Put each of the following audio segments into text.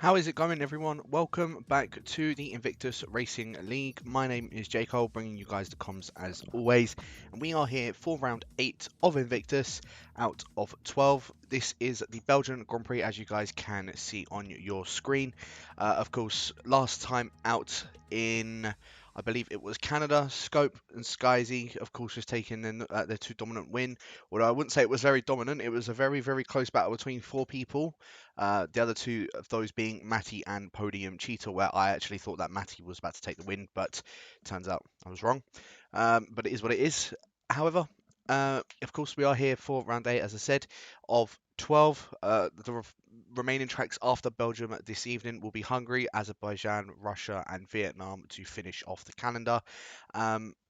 How is it going, everyone? Welcome back to the Invictus Racing League. My name is Jakob, bringing you guys the comms as always, and we are here for round 8 of Invictus out of 12. This is the Belgian Grand Prix, as you guys can see on your screen. Of course, last time out in, I believe it was Canada, Scope and Skyzy, of course, just taking in their two dominant win. Although I wouldn't say it was very dominant, it was a very, very close battle between 4 people. The other two of those being Matty and Podium Cheetah, where I actually thought that Matty was about to take the win, but turns out I was wrong. But it is what it is. However, of course, we are here for round 8, as I said, of 12. The remaining tracks after Belgium this evening will be Hungary, Azerbaijan, Russia, and Vietnam to finish off the calendar.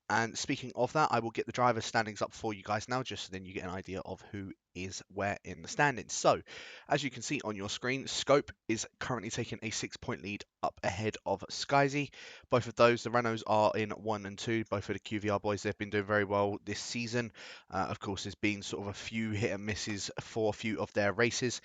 And speaking of that, I will get the driver standings up for you guys now, just so then you get an idea of who is where in the standings. So, as you can see on your screen, Scope is currently taking a 6-point lead up ahead of Skyzy. Both of those, the Renaults are in 1 and 2. Both of the QVR boys, they've been doing very well this season. Of course, there's been sort of a few hit and misses for a few of their races,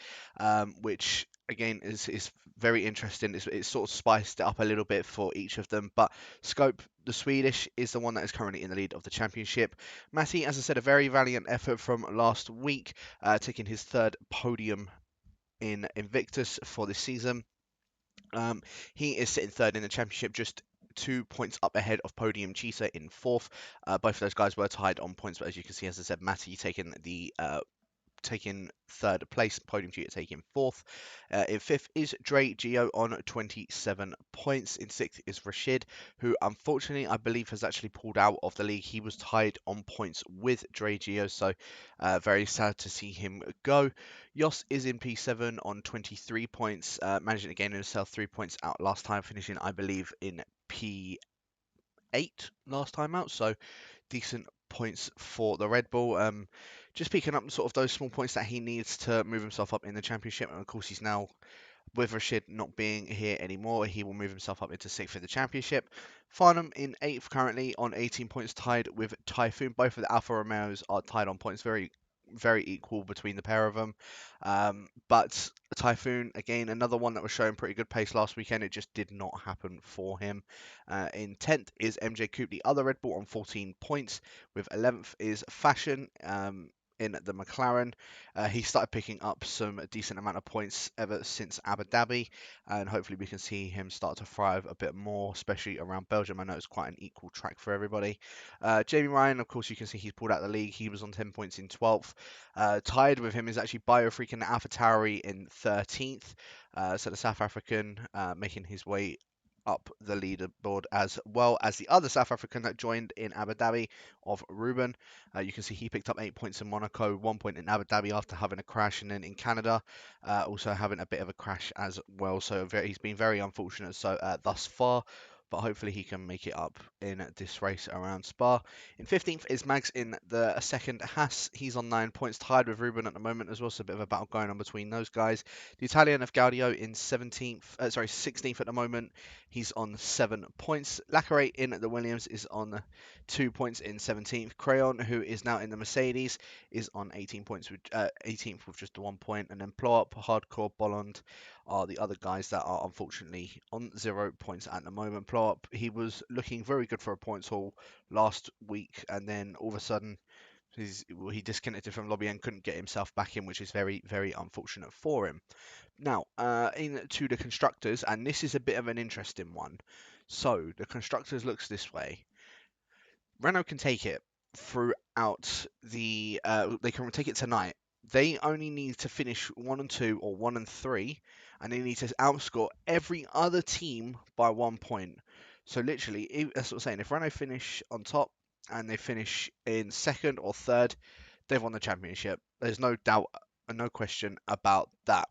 which again is very interesting. It's sort of spiced it up a little bit for each of them, but Scope, the Swedish, is the one that is currently in the lead of the championship. Matty, as I said, a very valiant effort from last week, taking his 3rd podium in Invictus for this season. He is sitting 3rd in the championship, just 2 points up ahead of Podium Cheetah in 4th. Both of those guys were tied on points, but as you can see, as I said, Matty taking 3rd place, Podium Cheetah taking 4th. In 5th is Dre Geo on 27 points. In 6th is Rashid, who unfortunately I believe has actually pulled out of the league. He was tied on points with Dre Geo, so very sad to see him go. Jos is in P7 on 23 points, managing to gain himself 3 points out last time, finishing I believe in P8 last time out, so decent points for the Red Bull. Just picking up sort of those small points that he needs to move himself up in the championship, and of course he's now, with Rashid not being here anymore, he will move himself up into 6th in the championship. Farnham in 8th currently on 18 points, tied with Typhoon. Both of the Alfa Romeos are tied on points, very equal between the pair of them. But Typhoon, again, another one that was showing pretty good pace last weekend. It just did not happen for him. In 10th is MJ Coupe, the other Red Bull, on 14 points. With 11th is Fashion in the McLaren. He started picking up some decent amount of points ever since Abu Dhabi, and hopefully we can see him start to thrive a bit more, especially around Belgium. I know it's quite an equal track for everybody. Jamie Ryan, of course, you can see he's pulled out the league. He was on 10 points in 12th. Tied with him is actually BioFreak and AlphaTauri in 13th. So the South African making his way up the leaderboard, as well as the other South African that joined in Abu Dhabi of Ruben. You can see he picked up 8 points in Monaco, 1 point in Abu Dhabi after having a crash, and then in Canada also having a bit of a crash as well. So he's been very unfortunate thus far, but hopefully he can make it up in this race around Spa. In 15th is Mags in the 2nd Haas. He's on 9 points, tied with Ruben at the moment as well, so a bit of a battle going on between those guys. The Italian of Gaudio in 16th at the moment. He's on 7 points. Lacquerate in the Williams is on 2 points in 17th. Crayon, who is now in the Mercedes, is on 18 points with 18th with just 1 point. And then Blow Up, Hardcore, Bolland are the other guys that are unfortunately on 0 points at the moment. Blow Up, he was looking very good for a points haul last week, and then all of a sudden he disconnected from lobby and couldn't get himself back in, which is very unfortunate for him. Now, into the constructors, and this is a bit of an interesting one. So the constructors looks this way. Renault can take it throughout the. They can take it tonight. They only need to finish 1 and 2 or 1 and 3, and they need to outscore every other team by 1 point. So literally, that's what I'm saying. If Renault finish on top and they finish in 2nd or 3rd, they've won the championship. There's no doubt and no question about that.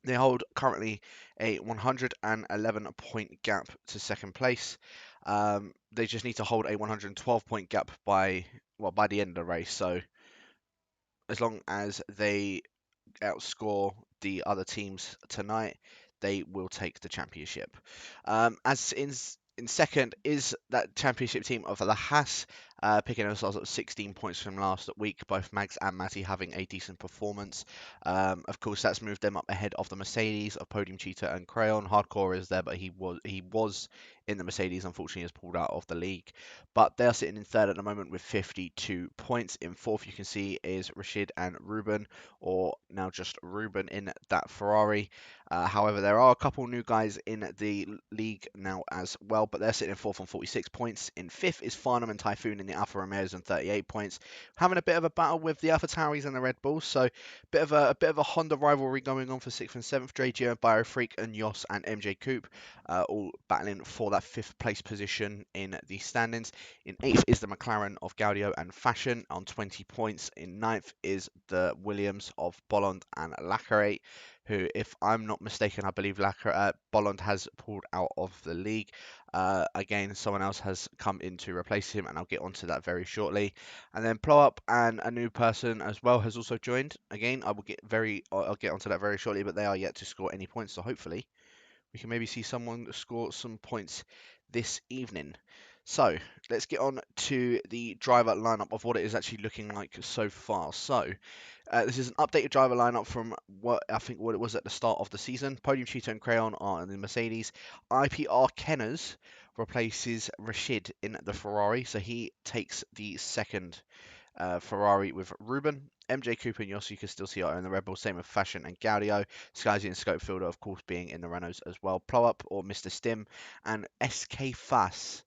They hold currently a 111 point gap to 2nd place. They just need to hold a 112 point gap by the end of the race. So as long as they outscore the other teams tonight, they will take the championship. As in In second is that championship team of the Haas, picking themselves up 16 points from last week. Both Mags and Matty having a decent performance. Of course, that's moved them up ahead of the Mercedes of Podium Cheetah and Crayon. Hardcore is there, but he was in the Mercedes. Unfortunately, has pulled out of the league. But they are sitting in third at the moment with 52 points. In fourth, you can see is Rashid and Ruben, or now just Ruben in that Ferrari. However, there are a couple new guys in the league now as well, but they're sitting in fourth on 46 points. In fifth is Farnham and Typhoon in the Alfa Romeos on 38 points, having a bit of a battle with the Alpha Tauris and the Red Bulls. So bit of a Honda rivalry going on for sixth and seventh. Dre Gio, Biofreak, and Yoss and MJ Coupe, all battling for that fifth place position in the standings. In eighth is the McLaren of Gaudio and Fashion on 20 points. In ninth is the Williams of Bolland and Lacarate, who, if I'm not mistaken, I believe Bolland has pulled out of the league. Again, someone else has come in to replace him, and I'll get onto that very shortly. And then Blow Up and a new person as well has also joined. Again, I'll get onto that very shortly, but they are yet to score any points, so hopefully we can maybe see someone score some points this evening. So let's get on to the driver lineup of what it is actually looking like so far. So this is an updated driver lineup from what it was at the start of the season. Podium Cheetah and Crayon are in the Mercedes. IPR Kenners replaces Rashid in the Ferrari, so he takes the second Ferrari with Ruben. MJ Cooper and Yossi, you can still see are in the Red Bull. Same with Fashion and Gaudio. Skyzy and Scopefielder, of course, being in the Renaults as well. Plow Up or Mr. Stim. And SK Fass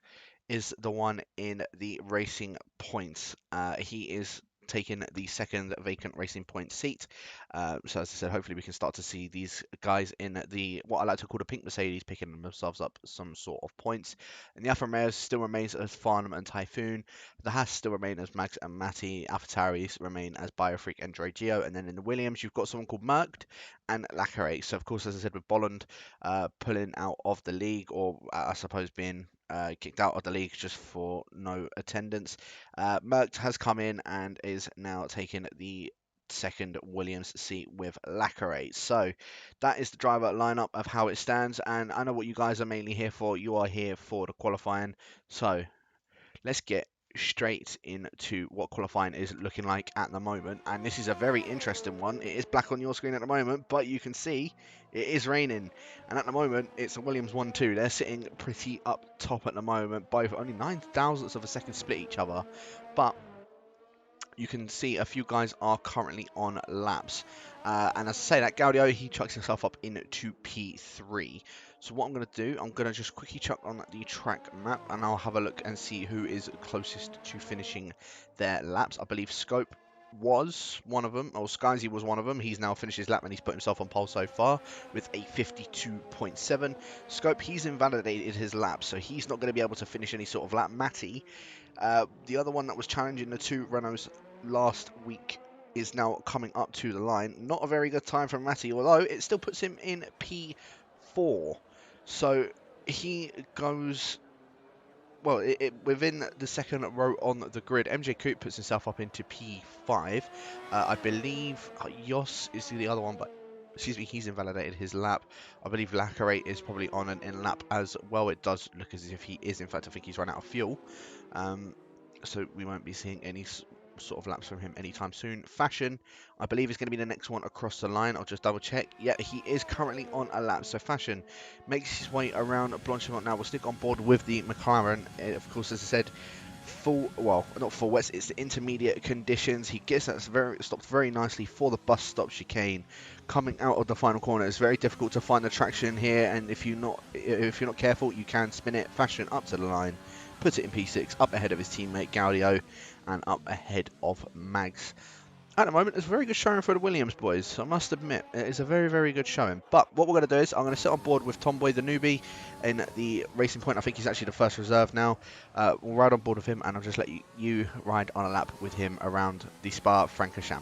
is the one in the Racing Points. He is taking the second vacant Racing Point seat. So as I said, hopefully we can start to see these guys in the what I like to call the pink Mercedes picking themselves up some sort of points. And the Alfa Romeos still remains as Farnham and Typhoon. The Haas still remain as Max and Matty. AlphaTauris remain as Biofreak and Dre Gio. And then in the Williams, you've got someone called Mercked and Lacarate. So of course, as I said, with Bolland pulling out of the league, or I suppose being kicked out of the league just for no attendance. Merckx has come in and is now taking the second Williams seat with Lacarate. So that is the driver lineup of how it stands, and I know what you guys are mainly here for. You are here for the qualifying. So let's get straight into what qualifying is looking like at the moment, and this is a very interesting one. It is black on your screen at the moment, but you can see it is raining, and at the moment it's a Williams 1-2. They're sitting pretty up top at the moment, both only 9,000ths of a second split each other, but you can see a few guys are currently on laps. And as I say that, Gaudio, he chucks himself up into P3. So what I'm going to do, I'm going to just quickly chuck on the track map, and I'll have a look and see who is closest to finishing their laps. I believe Scope was one of them, or Skyzy was one of them. He's now finished his lap and he's put himself on pole so far with a 52.7. Scope, he's invalidated his lap, so he's not going to be able to finish any sort of lap. Matty, the other one that was challenging the two Renaults last week, is now coming up to the line. Not a very good time for Matty, although it still puts him in P4. So he goes, well, within the second row on the grid. MJ Coupe puts himself up into P5. I believe Yoss is the other one, but excuse me, he's invalidated his lap. I believe Lacarate is probably on an in lap as well. It does look as if he is. In fact, I think he's run out of fuel. So we won't be seeing any sort of laps from him anytime soon. Fashion, I believe, is going to be the next one across the line. I'll just double check. Yeah, he is currently on a lap. So Fashion makes his way around Blanchimont now. We'll stick on board with the McLaren. Of course, as I said, not full wets, it's the intermediate conditions. He gets that stopped very nicely for the bus stop chicane. Coming out of the final corner, it's very difficult to find the traction here, and if you're not careful, you can spin it. Fashion up to the line, puts it in P6, up ahead of his teammate Gaudio, and up ahead of Mags. At the moment, it's a very good showing for the Williams boys. I must admit, it is a very, very good showing. But what we're going to do is I'm going to sit on board with Tomboy the newbie in the Racing Point. I think he's actually the first reserve now. We'll ride on board with him, and I'll just let you ride on a lap with him around the Spa-Francorchamps.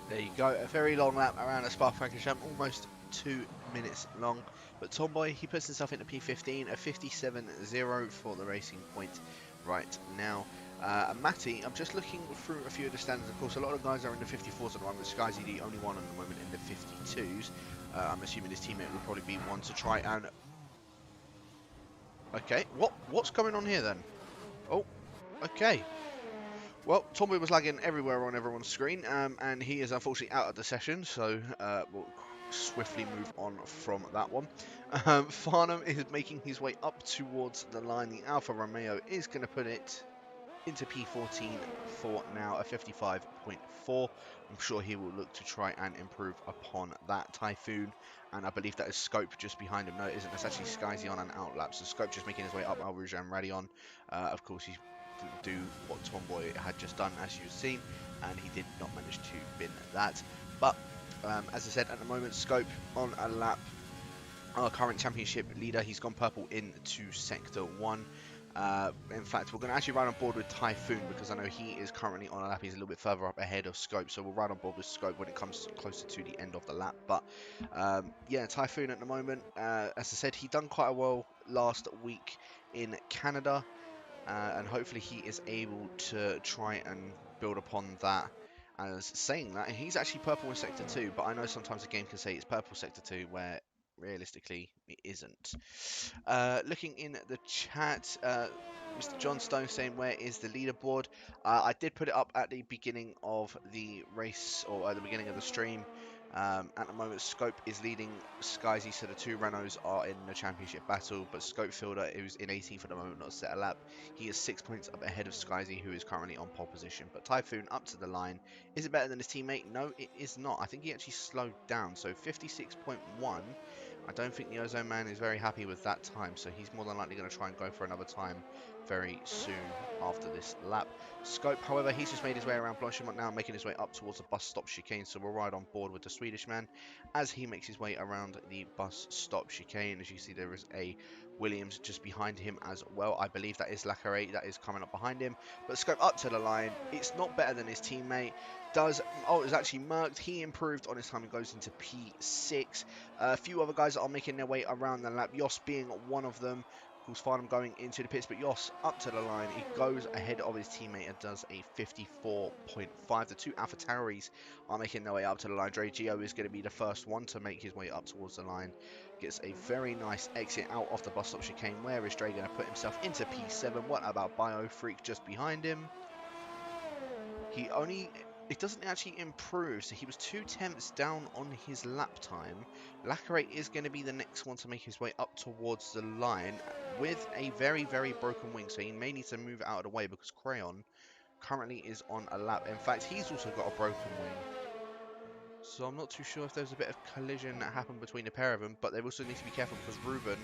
There you go, a very long lap around the Spa-Francorchamps, almost 2 minutes long. But Tomboy, he puts himself into P15, a 57.0 for the racing point right now. Matty, I'm just looking through a few of the standards. Of course, a lot of guys are in the 54s at the moment. Skyzy, the only one at the moment in the 52s. I'm assuming his teammate will probably be one to try and... Okay, what's going on here then? Oh, okay. Well, Tommy was lagging everywhere on everyone's screen, and he is unfortunately out of the session, so we'll swiftly move on from that one. Farnham is making his way up towards the line. The Alfa Romeo is going to put it into P14 for now, a 55.4. I'm sure he will look to try and improve upon that. Typhoon, and I believe that is Scope just behind him. No, it isn't. That's actually Skyzy on an outlap. So Scope just making his way up Al Rouge and Radion. Of course, he didn't do what Tomboy had just done, as you've seen, and he did not manage to bin that. But as I said, at the moment, Scope on a lap. Our current championship leader, he's gone purple into Sector 1. In fact, we're going to actually ride on board with Typhoon because I know he is currently on a lap. He's a little bit further up ahead of Scope, so we'll ride on board with Scope when it comes closer to the end of the lap. But yeah, Typhoon at the moment, as I said, he done quite well last week in Canada, and hopefully he is able to try and build upon that. As saying that, he's actually purple in Sector 2, but I know sometimes the game can say it's purple Sector 2 where realistically it isn't. Looking in the chat, Mr. John Stone saying, where is the leaderboard? I did put it up at the beginning of the race, or at the beginning of the stream. At the moment, Scope is leading Skyzy, so the two Renaults are in the championship battle, but Scope Fielder, who's in 18th at the moment, not set a lap, he is 6 points up ahead of Skyzy, who is currently on pole position. But Typhoon up to the line. Is it better than his teammate? No, it is not. I think he actually slowed down, so 56.1. I don't think the Ozone Man is very happy with that time, so he's more than likely going to try and go for another time very soon after this lap. Scope, however, he's just made his way around Blanchimont now, making his way up towards the bus stop chicane, so we'll ride on board with the Swedish man as he makes his way around the bus stop chicane. As you see, there is a Williams just behind him as well. I believe that is Lacare that is coming up behind him, but Scope up to the line. It's not better than his teammate. Oh, it was actually Mercked. He improved on his time and goes into P6. A few other guys are making their way around the lap, Jos being one of them. Of course, Farnham going into the pits, but Jos up to the line. He goes ahead of his teammate and does a 54.5. The two AlphaTauris are making their way up to the line. Dre Gio is going to be the first one to make his way up towards the line. Gets a very nice exit out of the bus stop chicane. Where is Dre going to put himself into P7? What about BioFreak just behind him? It doesn't actually improve, so he was 2/10 down on his lap time. Lacare is going to be the next one to make his way up towards the line with a very, very broken wing, so he may need to move out of the way because Crayon currently is on a lap. In fact, he's also got a broken wing. So I'm not too sure if there's a bit of collision that happened between the pair of them, but they also need to be careful because Ruben,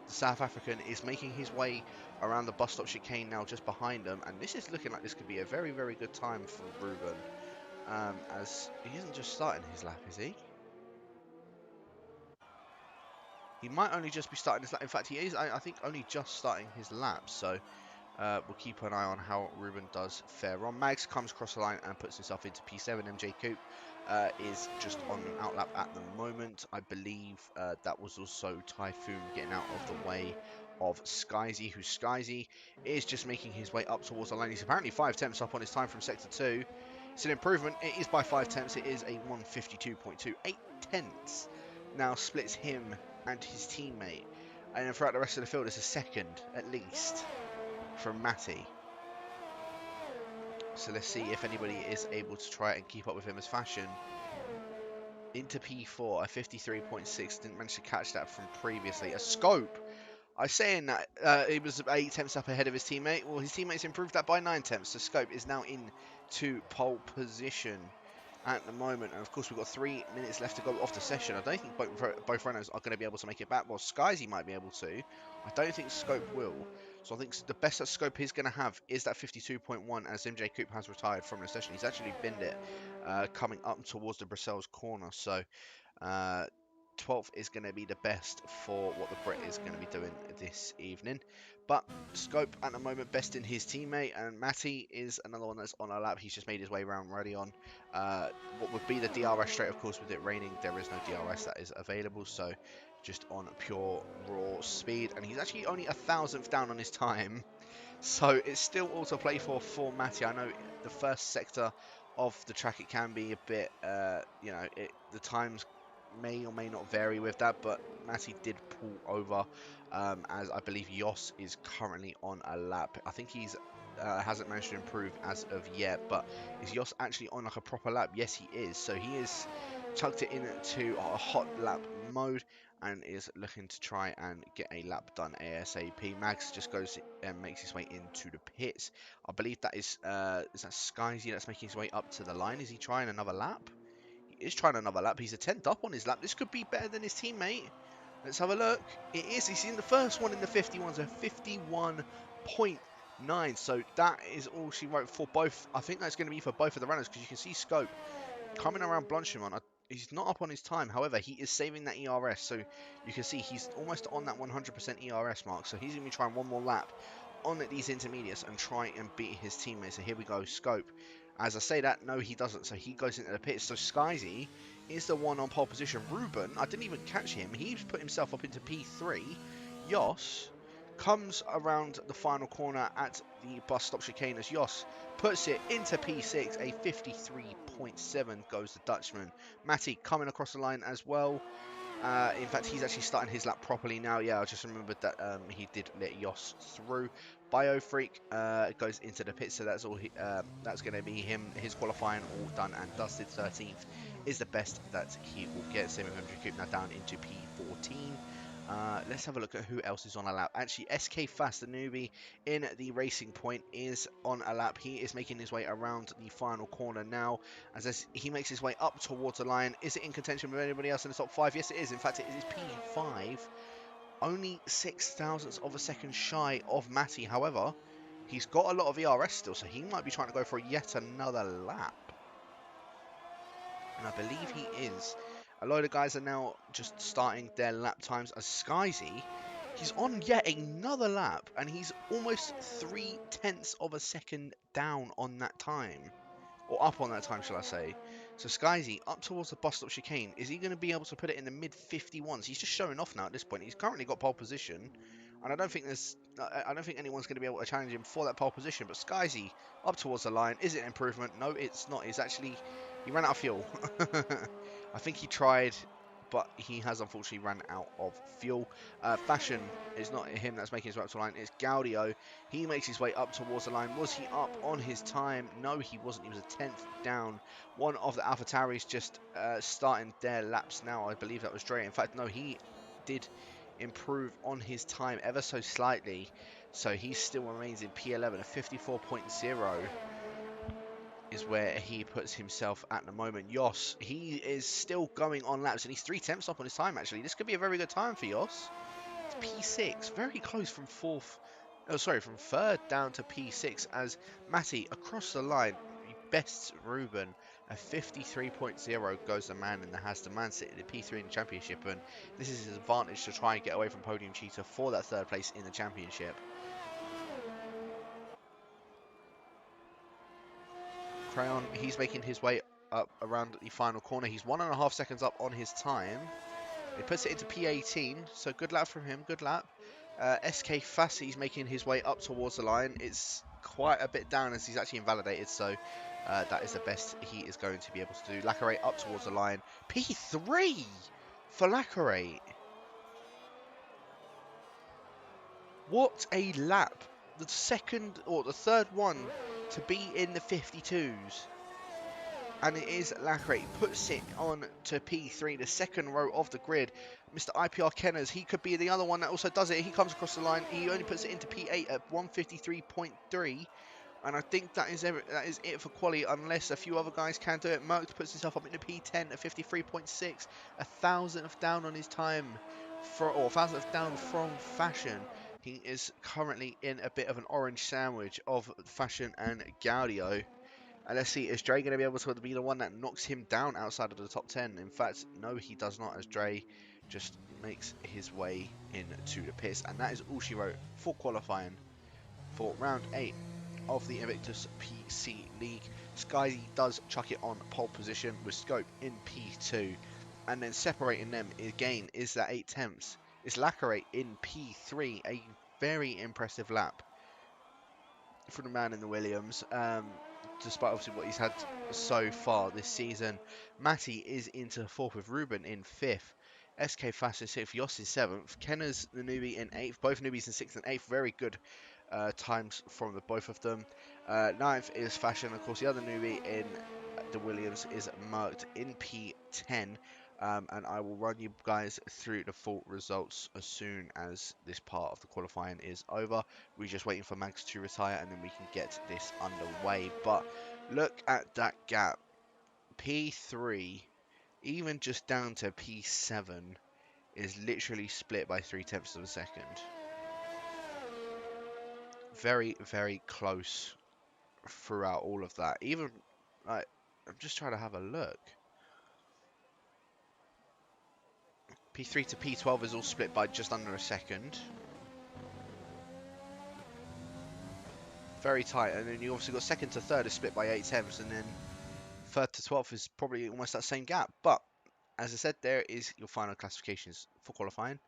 the South African, is making his way around the bus stop chicane now just behind them, and this is looking like this could be a very, very good time for Ruben. As he isn't just starting his lap, is he? He might only just be starting his lap. In fact, he is, I think, only just starting his lap. So we'll keep an eye on how Ruben does fare on. Mags comes across the line and puts himself into P7. MJ Coop is just on an outlap at the moment. I believe that was also Typhoon getting out of the way of Skyzy, who Skyzy is just making his way up towards the line. He's apparently 5/10 up on his time from Sector 2. It's an improvement. It is by 5/10. It is a 152.2. 8/10 now splits him and his teammate. And then throughout the rest of the field, it's a second at least from Matty. So let's see if anybody is able to try and keep up with him as fashion. Into P4, a 53.6. Didn't manage to catch that from previously. A Scope. I was saying that he was 8/10 up ahead of his teammate. Well, his teammates improved that by 9/10. So Scope is now into pole position at the moment. And of course, we've got 3 minutes left to go off the session. I don't think both runners are going to be able to make it back. Well, Skyzy might be able to. I don't think Scope will. So I think the best that Scope is going to have is that 52.1 as MJ Coop has retired from the session. He's actually binned it coming up towards the Brussels corner. So 12th is going to be the best for what the Brit is going to be doing this evening. But Scope at the moment best in his teammate, and Matty is another one that's on a lap. He's just made his way around ready on what would be the DRS straight. Of course, with it raining, there is no DRS that is available, so just on pure raw speed. And he's actually only 1,000th down on his time. So it's still all to play for Matty. I know the first sector of the track, it can be a bit, you know, the times may or may not vary with that, but Matty did pull over, as I believe Jos is currently on a lap. I think he's hasn't managed to improve as of yet, but is Jos actually on like a proper lap? Yes, he is. So he is chucked it into a hot lap mode and is looking to try and get a lap done ASAP. Mags just goes and makes his way into the pits. I believe that is that Skyzy that's making his way up to the line. Is he trying another lap? He is trying another lap. He's a 10th up on his lap. This could be better than his teammate. Let's have a look. It is. He's in the first one in the 51, so 51.9. So that is all she wrote for both. I think that's going to be for both of the runners, because you can see Scope coming around Blanchimon. He's not up on his time. However, he is saving that ERS. So you can see he's almost on that 100% ERS mark. So he's going to be trying one more lap on these intermediates and try and beat his teammates. So here we go, Scope. As I say that, no, he doesn't. So he goes into the pits. So Skyzy is the one on pole position. Ruben, I didn't even catch him. He's put himself up into P3. Jos comes around the final corner at the bus stop chicane as Jos puts it into P6. A 53.7 goes the Dutchman. Matty coming across the line as well. In fact, he's actually starting his lap properly now. Yeah, I just remembered that he did let Jos through. Biofreak goes into the pit, so that's all. That's going to be him. His qualifying all done and dusted. 13th is the best that he will get. 700 Coop now down into P14. Let's have a look at who else is on a lap. Actually, SK Fast, the newbie in the Racing Point, is on a lap. He is making his way around the final corner now. As he makes his way up towards the line. Is it in contention with anybody else in the top 5? Yes, it is. In fact, it is P5. Only 0.06 of a second shy of Matty. However, he's got a lot of ERS still, so he might be trying to go for yet another lap. And I believe he is. A load of guys are now just starting their lap times. As Skyzy, he's on yet another lap, and he's almost 0.3 of a second down on that time. Or up on that time, shall I say. So Skyzy up towards the bus stop chicane. Is he going to be able to put it in the mid 51s? He's just showing off now at this point. He's currently got pole position, and I don't think anyone's going to be able to challenge him for that pole position. But Skyzy up towards the line. Is it an improvement? No, it's not. It's actually, he ran out of fuel. I think he tried, but he has unfortunately run out of fuel. Fashion is not him that's making his way up to the line. It's Gaudio. He makes his way up towards the line. Was he up on his time? No, he wasn't. He was a 10th down. One of the AlphaTauris just starting their laps now. I believe that was Dre. In fact, no, he did improve on his time ever so slightly. So he still remains in P11, a 54.0. Is where he puts himself at the moment. Jos, he is still going on laps, and he's 0.3 up on his time, actually. This could be a very good time for Jos. It's P6, very close from from third down to P6, as Matty, across the line, bests Ruben. A 53.0 goes the man in the Has. The man sitting at P3 in the championship, and this is his advantage to try and get away from Podium Cheetah for that third place in the championship. Crayon, he's making his way up around the final corner. He's 1.5 seconds up on his time. He puts it into P18, so good lap from him, good lap. SK Fassi's making his way up towards the line. It's quite a bit down as he's actually invalidated, so that is the best he is going to be able to do. Lacquerate up towards the line. P3 for Lacquerate. What a lap. The second or the third one to be in the 52s. And it is Lacquerate. Puts it on to P3, the second row of the grid. Mr. IPR Kenners, he could be the other one that also does it. He comes across the line. He only puts it into P8 at 153.3. And I think that is it for quali, unless a few other guys can do it. Malc puts himself up into P10 at 53.6. 1,000th down on his time, or 1,000th down from Fashion. He is currently in a bit of an orange sandwich of Fashion and Gaudio. And let's see, is Dre going to be able to be the one that knocks him down outside of the top 10? In fact, no, he does not, as Dre just makes his way into the pits. And that is all she wrote for qualifying for round 8 of the Invictus PC League. Sky does chuck it on pole position with Scope in P2. And then separating them again is that 8 tenths. It's Lacquerate in P3, a very impressive lap for the man in the Williams, despite obviously what he's had so far this season. Matty is into 4th with Ruben in 5th. SK Fast in 6th, Yoss in 7th. Kenner's the newbie in 8th. Both newbies in 6th and 8th. Very good times from the both of them. 9th is Fashion. Of course, the other newbie in the Williams is Malc in P10. And I will run you guys through the full results as soon as this part of the qualifying is over. We're just waiting for Mags to retire and then we can get this underway. But look at that gap. P3, even just down to P7, is literally split by 3/10 of a second. Very, very close throughout all of that. Even, like, I'm just trying to have a look. P3 to P12 is all split by just under a second. Very tight. And then you obviously got 2nd to 3rd is split by 8/10, and then 3rd to 12th is probably almost that same gap. But as I said, there is your final classifications for qualifying.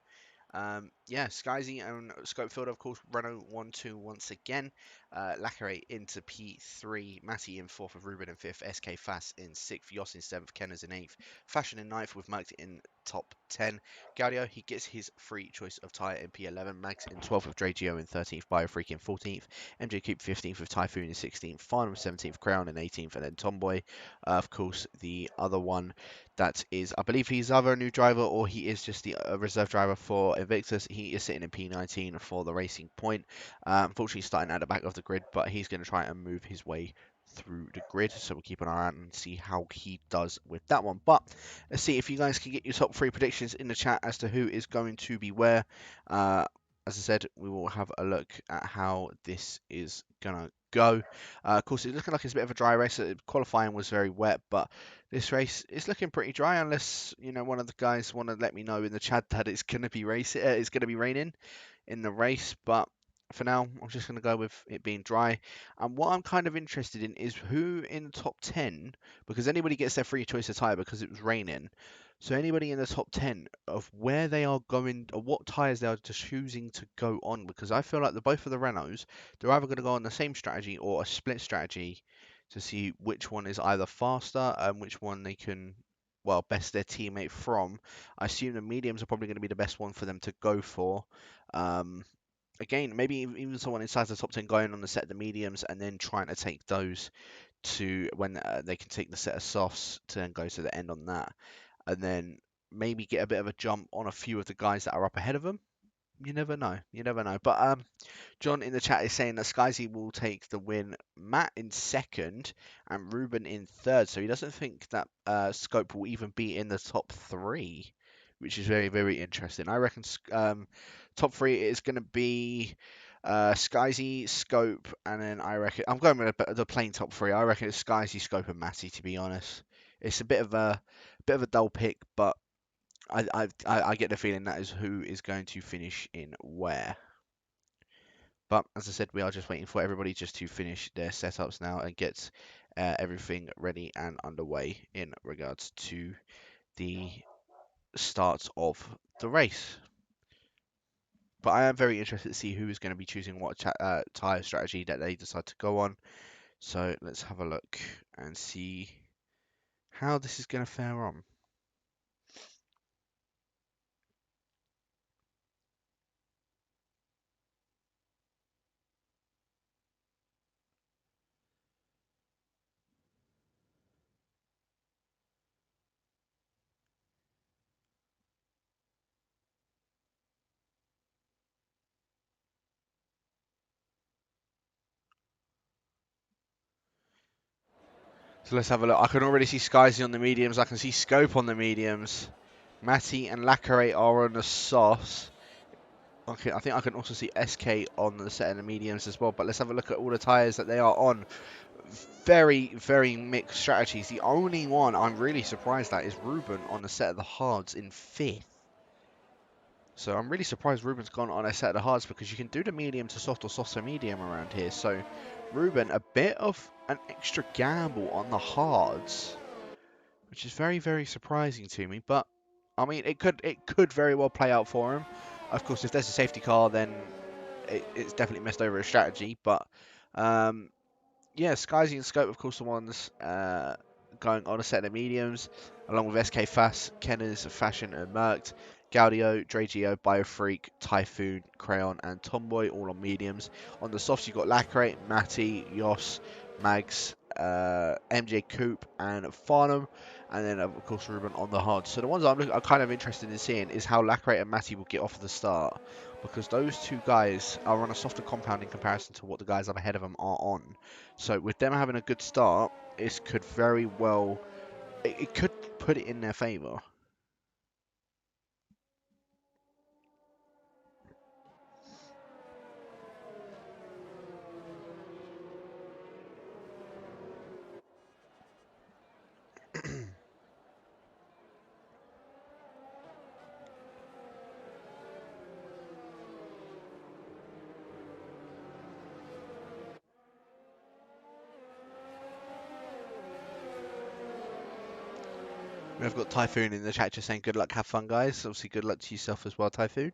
Yeah, Skyzy and Scopefield, of course, Renault 1-2 once again. Lacquerate into P3, Matty in 4th with Ruben in 5th, SK Fast in 6th, Yoss in 7th, Kenners in 8th, Fashion in 9th with Malc in top 10. Gaudio, he gets his free choice of tyre in P11, Mags in 12th with Dragio in 13th, Biofreak in 14th, MJ Coop 15th with Typhoon in 16th, Final 17th, Crown in 18th, and then Tomboy, of course, the other one that is, I believe he's either a new driver or he is just the reserve driver for Invictus. He is sitting in P19 for the Racing Point. Unfortunately, starting at the back of the grid, but he's going to try and move his way through the grid. So we'll keep an eye out and see how he does with that one. But let's see if you guys can get your top 3 predictions in the chat as to who is going to be where. As I said, we will have a look at how this is going to go. Of course, it's looking like it's a bit of a dry race. Qualifying was very wet, but this race is looking pretty dry, unless one of the guys want to let me know in the chat that it's going to be it's going to be raining in the race. But for now, I'm just going to go with it being dry. And what I'm kind of interested in is who in the top 10, because anybody gets their free choice of tyre because it was raining. So anybody in the top 10 of where they are going, or what tyres they are just choosing to go on, because I feel like both of the Renaults, they're either going to go on the same strategy or a split strategy to see which one is either faster and which one they can, well, best their teammate from. I assume the mediums are probably going to be the best one for them to go for. Again, maybe even someone inside the top 10 going on the set of the mediums and then trying to take those to when they can take the set of softs to then go to the end on that. And then maybe get a bit of a jump on a few of the guys that are up ahead of them. You never know. You never know. But John in the chat is saying that Skyzy will take the win, Matt in 2nd, and Ruben in 3rd. So he doesn't think that Scope will even be in the top 3, which is very, very interesting. I reckon top 3 is going to be Skyzy, Scope, and then I reckon I'm going with the plain top 3. I reckon it's Skyzy, Scope, and Matty. To be honest, it's a bit of a dull pick, but I get the feeling that is who is going to finish in where. But as I said, we are just waiting for everybody just to finish their setups now and get everything ready and underway in regards to the start of the race. But I am very interested to see who is going to be choosing what tyre strategy that they decide to go on. So let's have a look and see how this is going to fare on. So let's have a look. I can already see Skyzy on the mediums. I can see Scope on the mediums. Matty and Lacquerate are on the softs. Okay, I think I can also see SK on the set of the mediums as well, but let's have a look at all the tyres that they are on. Very, very mixed strategies. The only one I'm really surprised at is Ruben on the set of the hards in 5th. So I'm really surprised Ruben's gone on a set of the hards, because you can do the medium to soft or soft to medium around here. So Ruben, a bit of an extra gamble on the hards, which is very, very surprising to me. But I mean, it could very well play out for him. Of course, if there's a safety car, then it's definitely messed over his strategy. But yeah, Skyzy and Scope, of course, the ones going on a set of mediums, along with SK Fast, Kenners, Fashion, and Mercked. Gaudio, Dragio, Biofreak, Typhoon, Crayon, and Tomboy, all on mediums. On the softs, you've got Lacrate, Matty, Yos, Mags, MJ Coupe, and Farnham. And then, of course, Ruben on the hard. So the ones I'm kind of interested in seeing is how Lacrate and Matty will get off at the start, because those two guys are on a softer compound in comparison to what the guys up ahead of them are on. So with them having a good start, it could very well, it could put it in their favour. We've got Typhoon in the chat just saying good luck, have fun guys. Obviously good luck to yourself as well, Typhoon.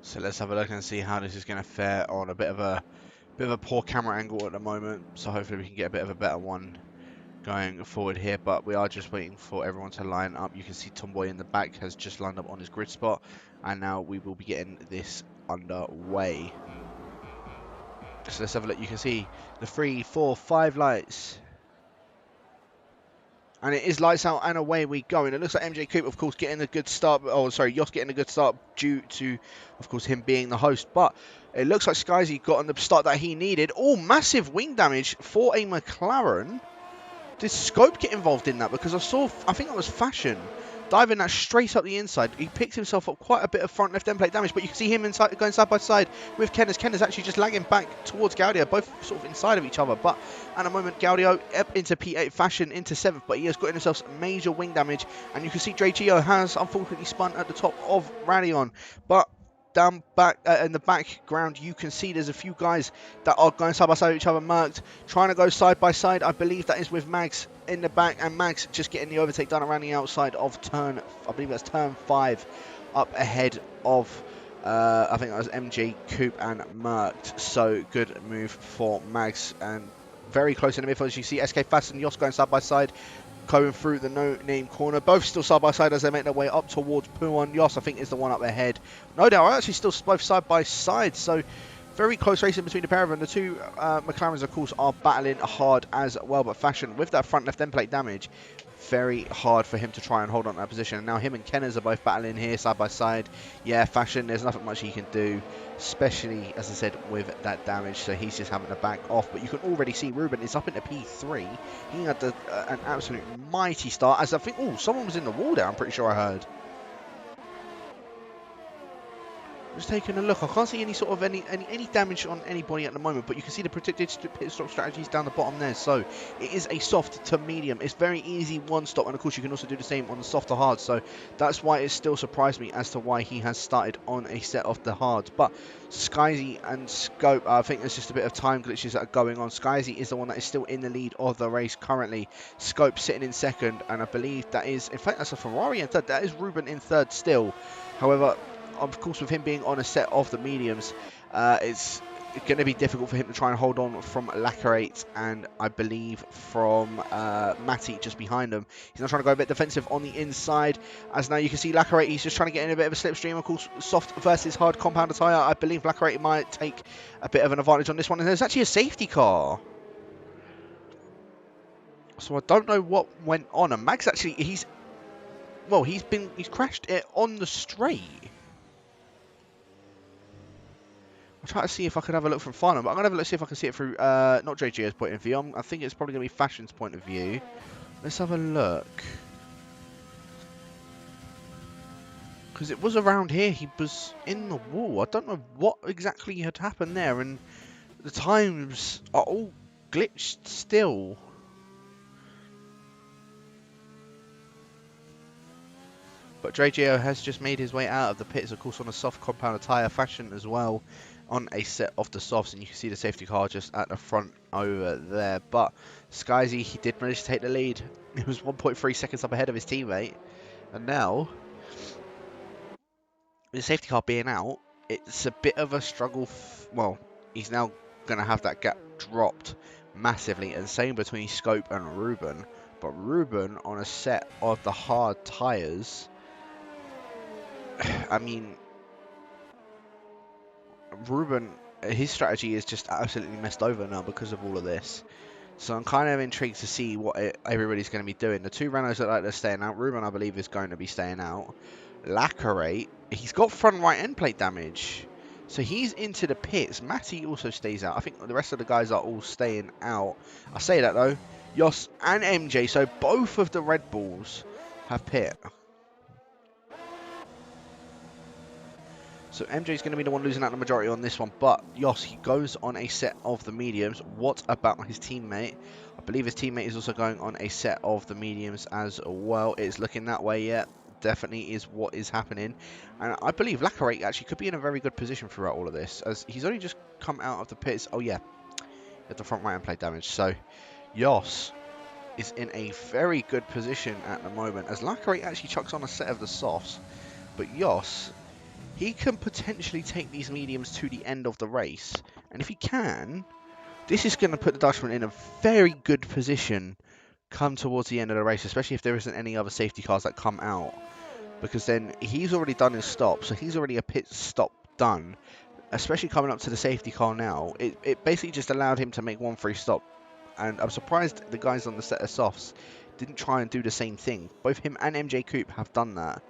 So let's have a look and see how this is going to fare on a bit of a poor camera angle at the moment. So hopefully we can get a bit of a better one going forward here, but we are just waiting for everyone to line up. You can see Tomboy in the back has just lined up on his grid spot, and now we will be getting this underway. So let's have a look. You can see the 3, 4, 5 lights. And it is lights out and away we go. And it looks like MJ Coupe, of course, getting a good start. Oh, sorry, Yoss getting a good start due to, of course, him being the host. But it looks like Skyzy got on the start that he needed. Oh, massive wing damage for a McLaren. Did Scope get involved in that? Because I think that was Fashion diving that straight up the inside. He picked himself up quite a bit of front left end plate damage, but you can see him inside, going side by side with Kenners. Kenners actually just lagging back towards Gaudio, both sort of inside of each other. But at the moment, Gaudio up into P8, Fashion into 7th, but he has got himself major wing damage. And you can see Dragio has unfortunately spun at the top of Radion. But down back in the background, you can see there's a few guys that are going side by side with each other, Mercked, trying to go side by side. I believe that is with Mags in the back, and Mags just getting the overtake done around the outside of turn, I believe that's turn 5, up ahead of, I think that was MJ Coupe and Mercked. So good move for Mags, and very close in the midfield. As you see SK Fast and Yoss going side by side, going through the no-name corner. Both still side by side as they make their way up towards Puan. Yoss, I think, is the one up ahead. No, they are actually still both side by side. So very close racing between the pair of them. The two McLarens, of course, are battling hard as well. But Fashion, with that front left end plate damage, very hard for him to try and hold on to that position. And now him and Kenners are both battling here side by side. Yeah, Fashion, there's nothing much he can do, especially, as I said, with that damage. So he's just having to back off. But you can already see Ruben is up into P3. He had an absolute mighty start. As I think, oh, someone was in the wall there, I'm pretty sure I heard. Just taking a look, I can't see any sort of any damage on anybody at the moment, but you can see the predicted pit stop strategies down the bottom there. So it is a soft to medium. It's very easy one stop, and of course you can also do the same on the soft to hard. So that's why it still surprised me as to why he has started on a set of the hards. But Skyzy and Scope, I think there's just a bit of time glitches that are going on. Skyzy is the one that is still in the lead of the race currently. Scope sitting in second, and I believe that is, in fact, that's a Ferrari in third. That is Ruben in third still. However, of course, with him being on a set of the mediums, it's going to be difficult for him to try and hold on from Lacarate and I believe from Matty just behind him. He's now trying to go a bit defensive on the inside, as now you can see Lacarate, he's just trying to get in a bit of a slipstream. Of course, soft versus hard compound tyre. I believe Lacarate might take a bit of an advantage on this one, and there's actually a safety car. So I don't know what went on, and Max actually, he's crashed it on the straight. I'll try to see if I can have a look from final, but I'm going to have a look, see if I can see it through, not JGO's point of view. I think it's probably going to be Fashion's point of view. Let's have a look. Because it was around here, he was in the wall. I don't know what exactly had happened there, and the times are all glitched still. But JGO has just made his way out of the pits, of course, on a soft compound tyre. Fashion as well on a set of the softs, and you can see the safety car just at the front over there. But Skyzy, he did manage to take the lead. He was 1.3 seconds up ahead of his teammate, and now with the safety car being out, it's a bit of a struggle. Well, he's now going to have that gap dropped massively, and same between Scope and Ruben. But Ruben on a set of the hard tyres, I mean, Ruben, his strategy is just absolutely messed over now because of all of this. So I'm kind of intrigued to see what everybody's going to be doing. The two Renaults look like they're staying out. Ruben, I believe, is going to be staying out. Lacarate, he's got front right end plate damage, so he's into the pits. Matty also stays out. I think the rest of the guys are all staying out. I say that though, Jos and MJ, so both of the Red Bulls have pit. So MJ's going to be the one losing out the majority on this one, but Jos, he goes on a set of the mediums. What about his teammate? I believe his teammate is also going on a set of the mediums as well. It's looking that way, yeah. Definitely is what is happening. And I believe Lacarate actually could be in a very good position throughout all of this, as he's only just come out of the pits. Oh yeah, at the front right hand plate damage. So Jos is in a very good position at the moment, as Lacarate actually chucks on a set of the softs. But Jos, he can potentially take these mediums to the end of the race. And if he can, this is going to put the Dutchman in a very good position come towards the end of the race, especially if there isn't any other safety cars that come out. Because then he's already done his stop, so he's already a pit stop done. Especially coming up to the safety car now, it basically just allowed him to make one free stop. And I'm surprised the guys on the set of softs didn't try and do the same thing. Both him and MJ Coupe have done that.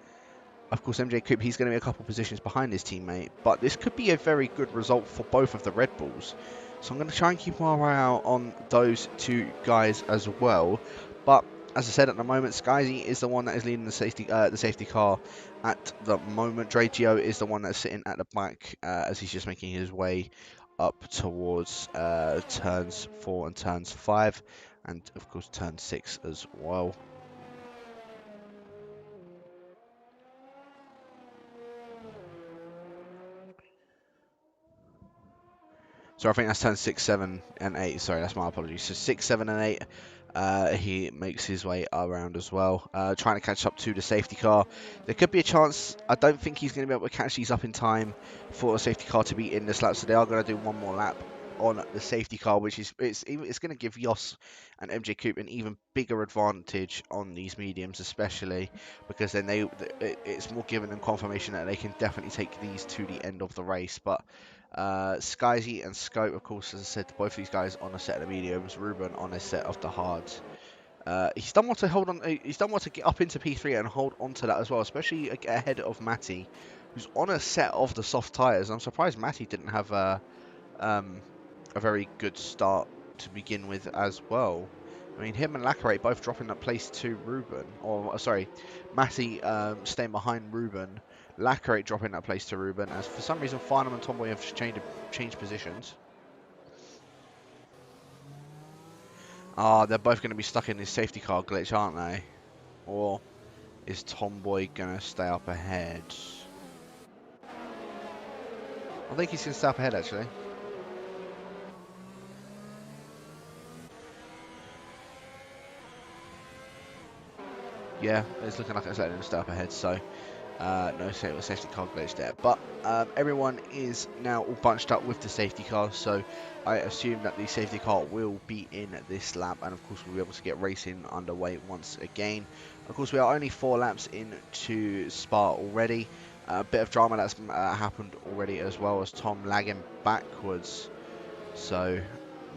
Of course, MJ Coupe, he's going to be a couple positions behind his teammate, but this could be a very good result for both of the Red Bulls. So I'm going to try and keep my eye out on those two guys as well. But as I said, at the moment, Skyzy is the one that is leading the safety car at the moment. Dragio is the one that's sitting at the back as he's just making his way up towards turns 4 and turns 5, and of course turn 6 as well. So I think that's turn 6, 7, and 8. Sorry, that's my apologies. So 6, 7, and 8, he makes his way around as well, trying to catch up to the safety car. There could be a chance. I don't think he's going to be able to catch these up in time for the safety car to be in this lap. So they are going to do one more lap on the safety car, which is it's going to give Jos and MJ Coupe an even bigger advantage on these mediums, especially because then it's more given them confirmation that they can definitely take these to the end of the race. But Skyzy and Scope, of course, as I said, both of these guys on a set of the mediums. Ruben on a set of the hards. He's done well to hold on. He's done well to get up into P3 and hold on to that as well, especially ahead of Matty, who's on a set of the soft tyres. I'm surprised Matty didn't have a very good start to begin with as well. I mean, him and Lacarate both dropping that place to Ruben, or sorry, Matty staying behind Ruben. Lacarate dropping that place to Ruben, as for some reason Farnham and Tomboy have changed positions. Ah, they're both going to be stuck in this safety car glitch, aren't they? Or is Tomboy going to stay up ahead? I think he's going to stay up ahead, actually. Yeah, it's looking like it's letting him stay up ahead, so No safety car glitch there, but everyone is now all bunched up with the safety car, so I assume that the safety car will be in this lap, and of course we'll be able to get racing underway once again. Of course, we are only 4 laps into Spa already. A bit of drama that's happened already, as well as Tom lagging backwards, so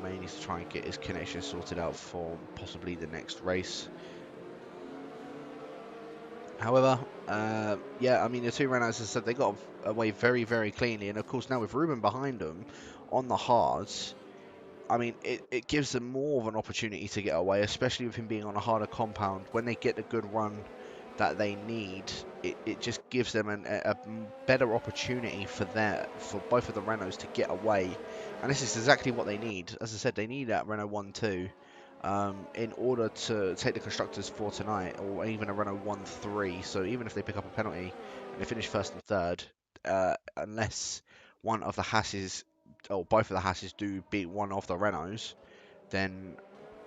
may need to try and get his connection sorted out for possibly the next race. However, yeah, I mean, the two runners, as I said, they got away very, very cleanly. And of course, now with Ruben behind them on the hards, I mean, it gives them more of an opportunity to get away, especially with him being on a harder compound. When they get the good run that they need, it just gives them a better opportunity for both of the Renaults to get away. And this is exactly what they need. As I said, they need that Renault 1-2. In order to take the constructors for tonight, or even a Renault 1-3. So even if they pick up a penalty and they finish first and third, unless one of the Hasses, or both of the Hasses, do beat one of the Renaults, then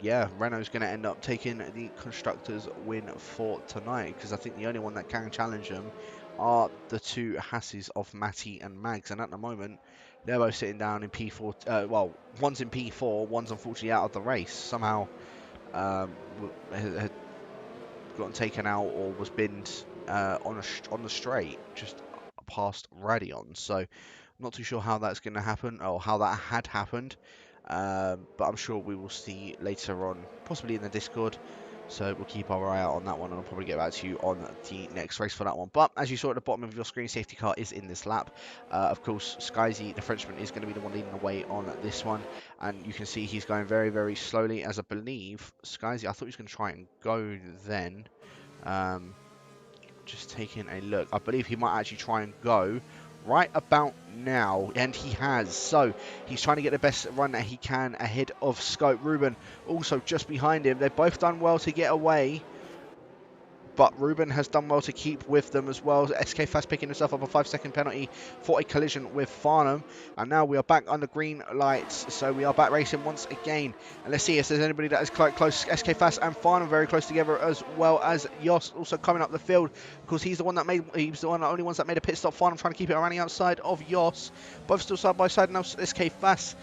yeah, Renault's going to end up taking the constructors win for tonight, because I think the only one that can challenge them are the two Hasses of Matty and Mags, and at the moment they're both sitting down in P4. Well, one's in P4, one's unfortunately out of the race. Somehow had gotten taken out or was binned on the straight just past Radion. So I'm not too sure how that's going to happen, or how that had happened. But I'm sure we will see later on, possibly in the Discord. So we'll keep our eye out on that one, and I'll probably get back to you on the next race for that one. But as you saw at the bottom of your screen, safety car is in this lap. Of course, Skyzy, the Frenchman, is going to be the one leading the way on this one. And you can see he's going very, very slowly, as I believe Skyzy, I thought he was going to try and go then. Just taking a look. I believe he might actually try and go right about now, and he has. So he's trying to get the best run that he can ahead of Scope. Ruben also just behind him. They've both done well to get away, but Ruben has done well to keep with them as well. SK Fast picking himself up a 5-second penalty for a collision with Farnham. And now we are back under green lights. So we are back racing once again. And let's see if there's anybody that is quite close. SK Fast and Farnham very close together, as well as Jos also coming up the field. Because he's the one that only ones that made a pit stop. Farnham trying to keep it around the outside of Jos. Both still side by side now. SK Fast.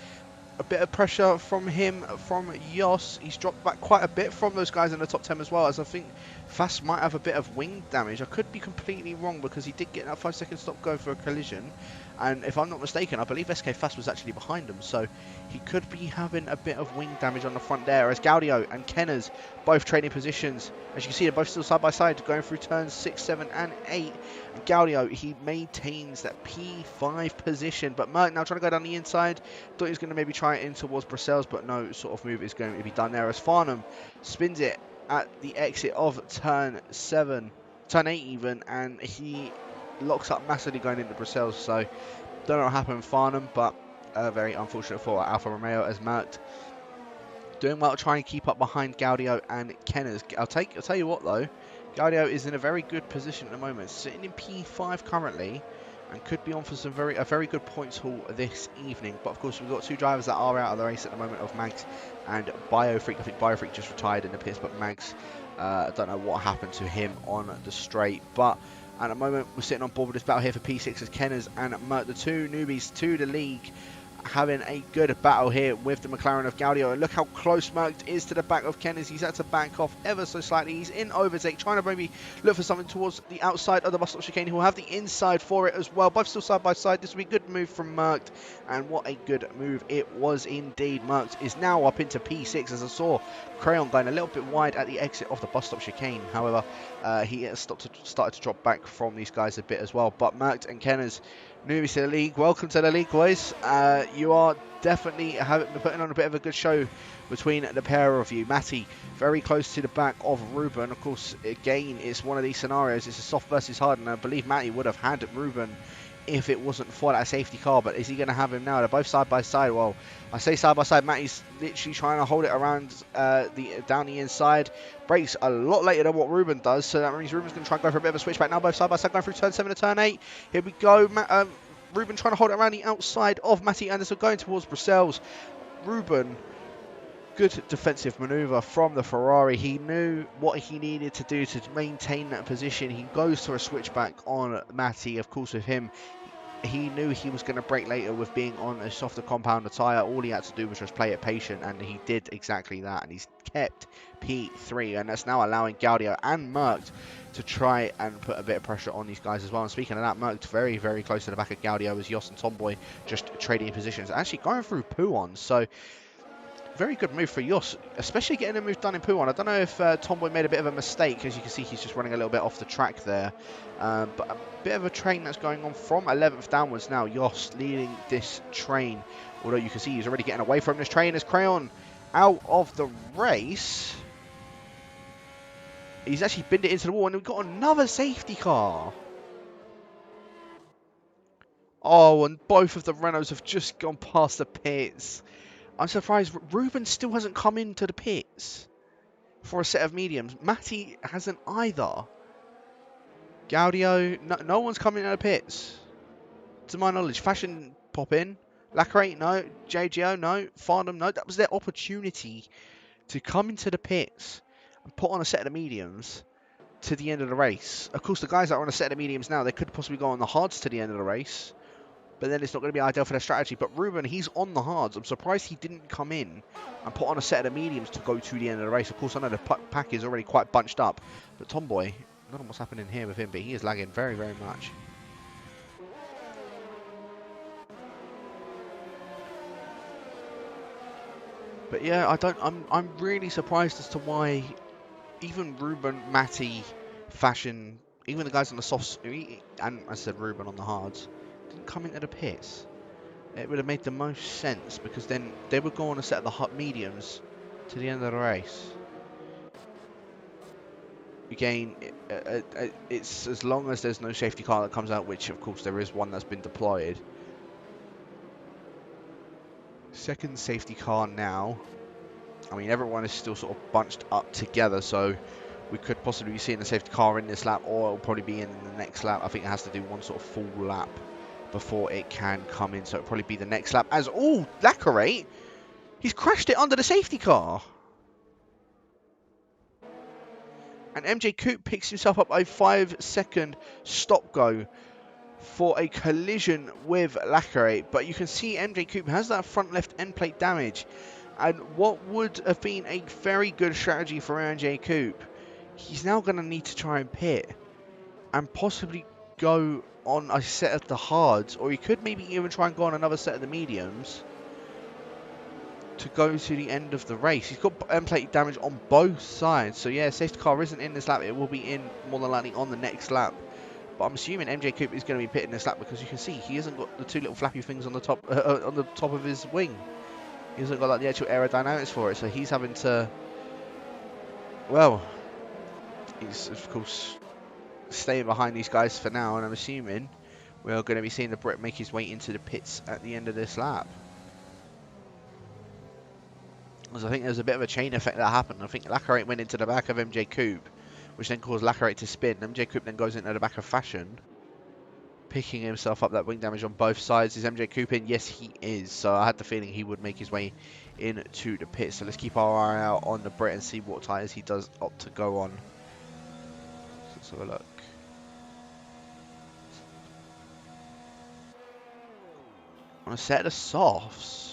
A bit of pressure from him, from Jos. He's dropped back quite a bit from those guys in the top 10 as well, as I think Fast might have a bit of wing damage. I could be completely wrong, because he did get that 5-second stop go for a collision. And if I'm not mistaken, I believe SK Fast was actually behind him, so he could be having a bit of wing damage on the front there, as Gaudio and Kenners both trading positions. As you can see, they're both still side by side, going through turns 6, 7, and 8. And Gaudio, he maintains that P5 position, but Malc now trying to go down the inside. Thought he was going to maybe try it in towards Brussels, but no sort of move is going to be done there, as Farnham spins it at the exit of turn 8 even, and he locks up massively going into Brussels. So don't know what happened with Farnham, but very unfortunate for Alfa Romeo, as Malc doing well to try and keep up behind Gaudio and Kenners. I'll tell you what though, Gaudio is in a very good position at the moment, sitting in P5 currently, and could be on for a very good points haul this evening. But of course, we've got two drivers that are out of the race at the moment, of Mags and Biofreak. I think Biofreak just retired in the pits, but Mags, I don't know what happened to him on the straight. But at the moment, we're sitting on board with this battle here for P6 as Kenners and Malc, the two newbies to the league, having a good battle here with the McLaren of Gaudio. And look how close Malc is to the back of Kenners. He's had to back off ever so slightly. He's in overtake, trying to maybe look for something towards the outside of the bus stop chicane. He'll have the inside for it as well. Both still side by side. This will be a good move from Malc, and what a good move it was indeed. Malc is now up into P6, as I saw Crayon going a little bit wide at the exit of the bus stop chicane. However, he has started to drop back from these guys a bit as well. But Malc and Kenners, newbies to the league, welcome to the league, boys. You are definitely putting on a bit of a good show between the pair of you. Matty very close to the back of Ruben. Of course, again, it's one of these scenarios. It's a soft versus hard, and I believe Matty would have had Ruben if it wasn't for that safety car. But is he going to have him now? They're both side by side. Well, I say side by side. Matty's literally trying to hold it around down the inside. Brakes a lot later than what Ruben does, so that means Ruben's going to try and go for a bit of a switchback. Now both side by side going through turn 7 to turn 8. Here we go. Ruben trying to hold it around the outside of Matty Anderson, going towards Brussels. Ruben Good defensive manoeuvre from the Ferrari. He knew what he needed to do to maintain that position. He goes for a switchback on Matty. Of course, with him, he knew he was going to brake later with being on a softer compounder tyre. All he had to do was just play it patient, and he did exactly that. And he's kept P3, and that's now allowing Gaudio and Malc to try and put a bit of pressure on these guys as well. And speaking of that, Malc very, very close to the back of Gaudio as Jos and Tomboy just trading positions. Actually going through Puon, so very good move for Jos, especially getting a move done in Puon. I don't know if Tomboy made a bit of a mistake. As you can see, he's just running a little bit off the track there. But a bit of a train that's going on from 11th downwards now. Jos leading this train. Although you can see he's already getting away from this train as Crayon out of the race. He's actually binned it into the wall, and we've got another safety car. Oh, and both of the Renaults have just gone past the pits. I'm surprised Ruben still hasn't come into the pits for a set of mediums. Matty hasn't either. Gaudio, no one's coming out of the pits. To my knowledge, Fashion pop in. Lacquerate, no. JGO, no. Farnham, no. That was their opportunity to come into the pits and put on a set of mediums to the end of the race. Of course, the guys that are on a set of mediums now, they could possibly go on the hards to the end of the race. But then it's not going to be ideal for their strategy. But Ruben, he's on the hards. I'm surprised he didn't come in and put on a set of mediums to go to the end of the race. Of course, I know the pack is already quite bunched up. But Tomboy, I don't know what's happening here with him, but he is lagging very, very much. But yeah, I'm really surprised as to why even Ruben, Matty, Fashion, even the guys on the softs, and I said Ruben on the hards, didn't come into the pits. It would have made the most sense, because then they would go on a set of the hot mediums to the end of the race. Again, it's as long as there's no safety car that comes out, which of course there is one that's been deployed. Second safety car now. I mean, everyone is still sort of bunched up together, so we could possibly be seeing a safety car in this lap, or it'll probably be in the next lap. I think it has to do one sort of full lap before it can come in, so it'll probably be the next lap. As all Lacquerate, he's crashed it under the safety car. And MJ Coupe picks himself up a 5-second stop-go for a collision with Lacquerate. But you can see MJ Coupe has that front left end plate damage. And what would have been a very good strategy for MJ Coupe, he's now going to need to try and pit and possibly go on a set of the hards, or he could maybe even try and go on another set of the mediums to go to the end of the race. He's got end plate damage on both sides, so yeah, safety car isn't in this lap. It will be in more than likely on the next lap. But I'm assuming MJ Coupe is going to be pitting this lap, because you can see he hasn't got the two little flappy things on the top of his wing. He hasn't got like the actual aerodynamics for it, so he's having to, well, he's of course staying behind these guys for now, and I'm assuming we're going to be seeing the Brit make his way into the pits at the end of this lap. Because I think there's a bit of a chain effect that happened. I think Lacquerate went into the back of MJ Coupe, which then caused Lacquerate to spin. MJ Coupe then goes into the back of Fashion, picking himself up that wing damage on both sides. Is MJ Coupe in? Yes, he is. So I had the feeling he would make his way into the pit. So let's keep our eye out on the Brit and see what tyres he does opt to go on. So let's have a look. On a set of softs.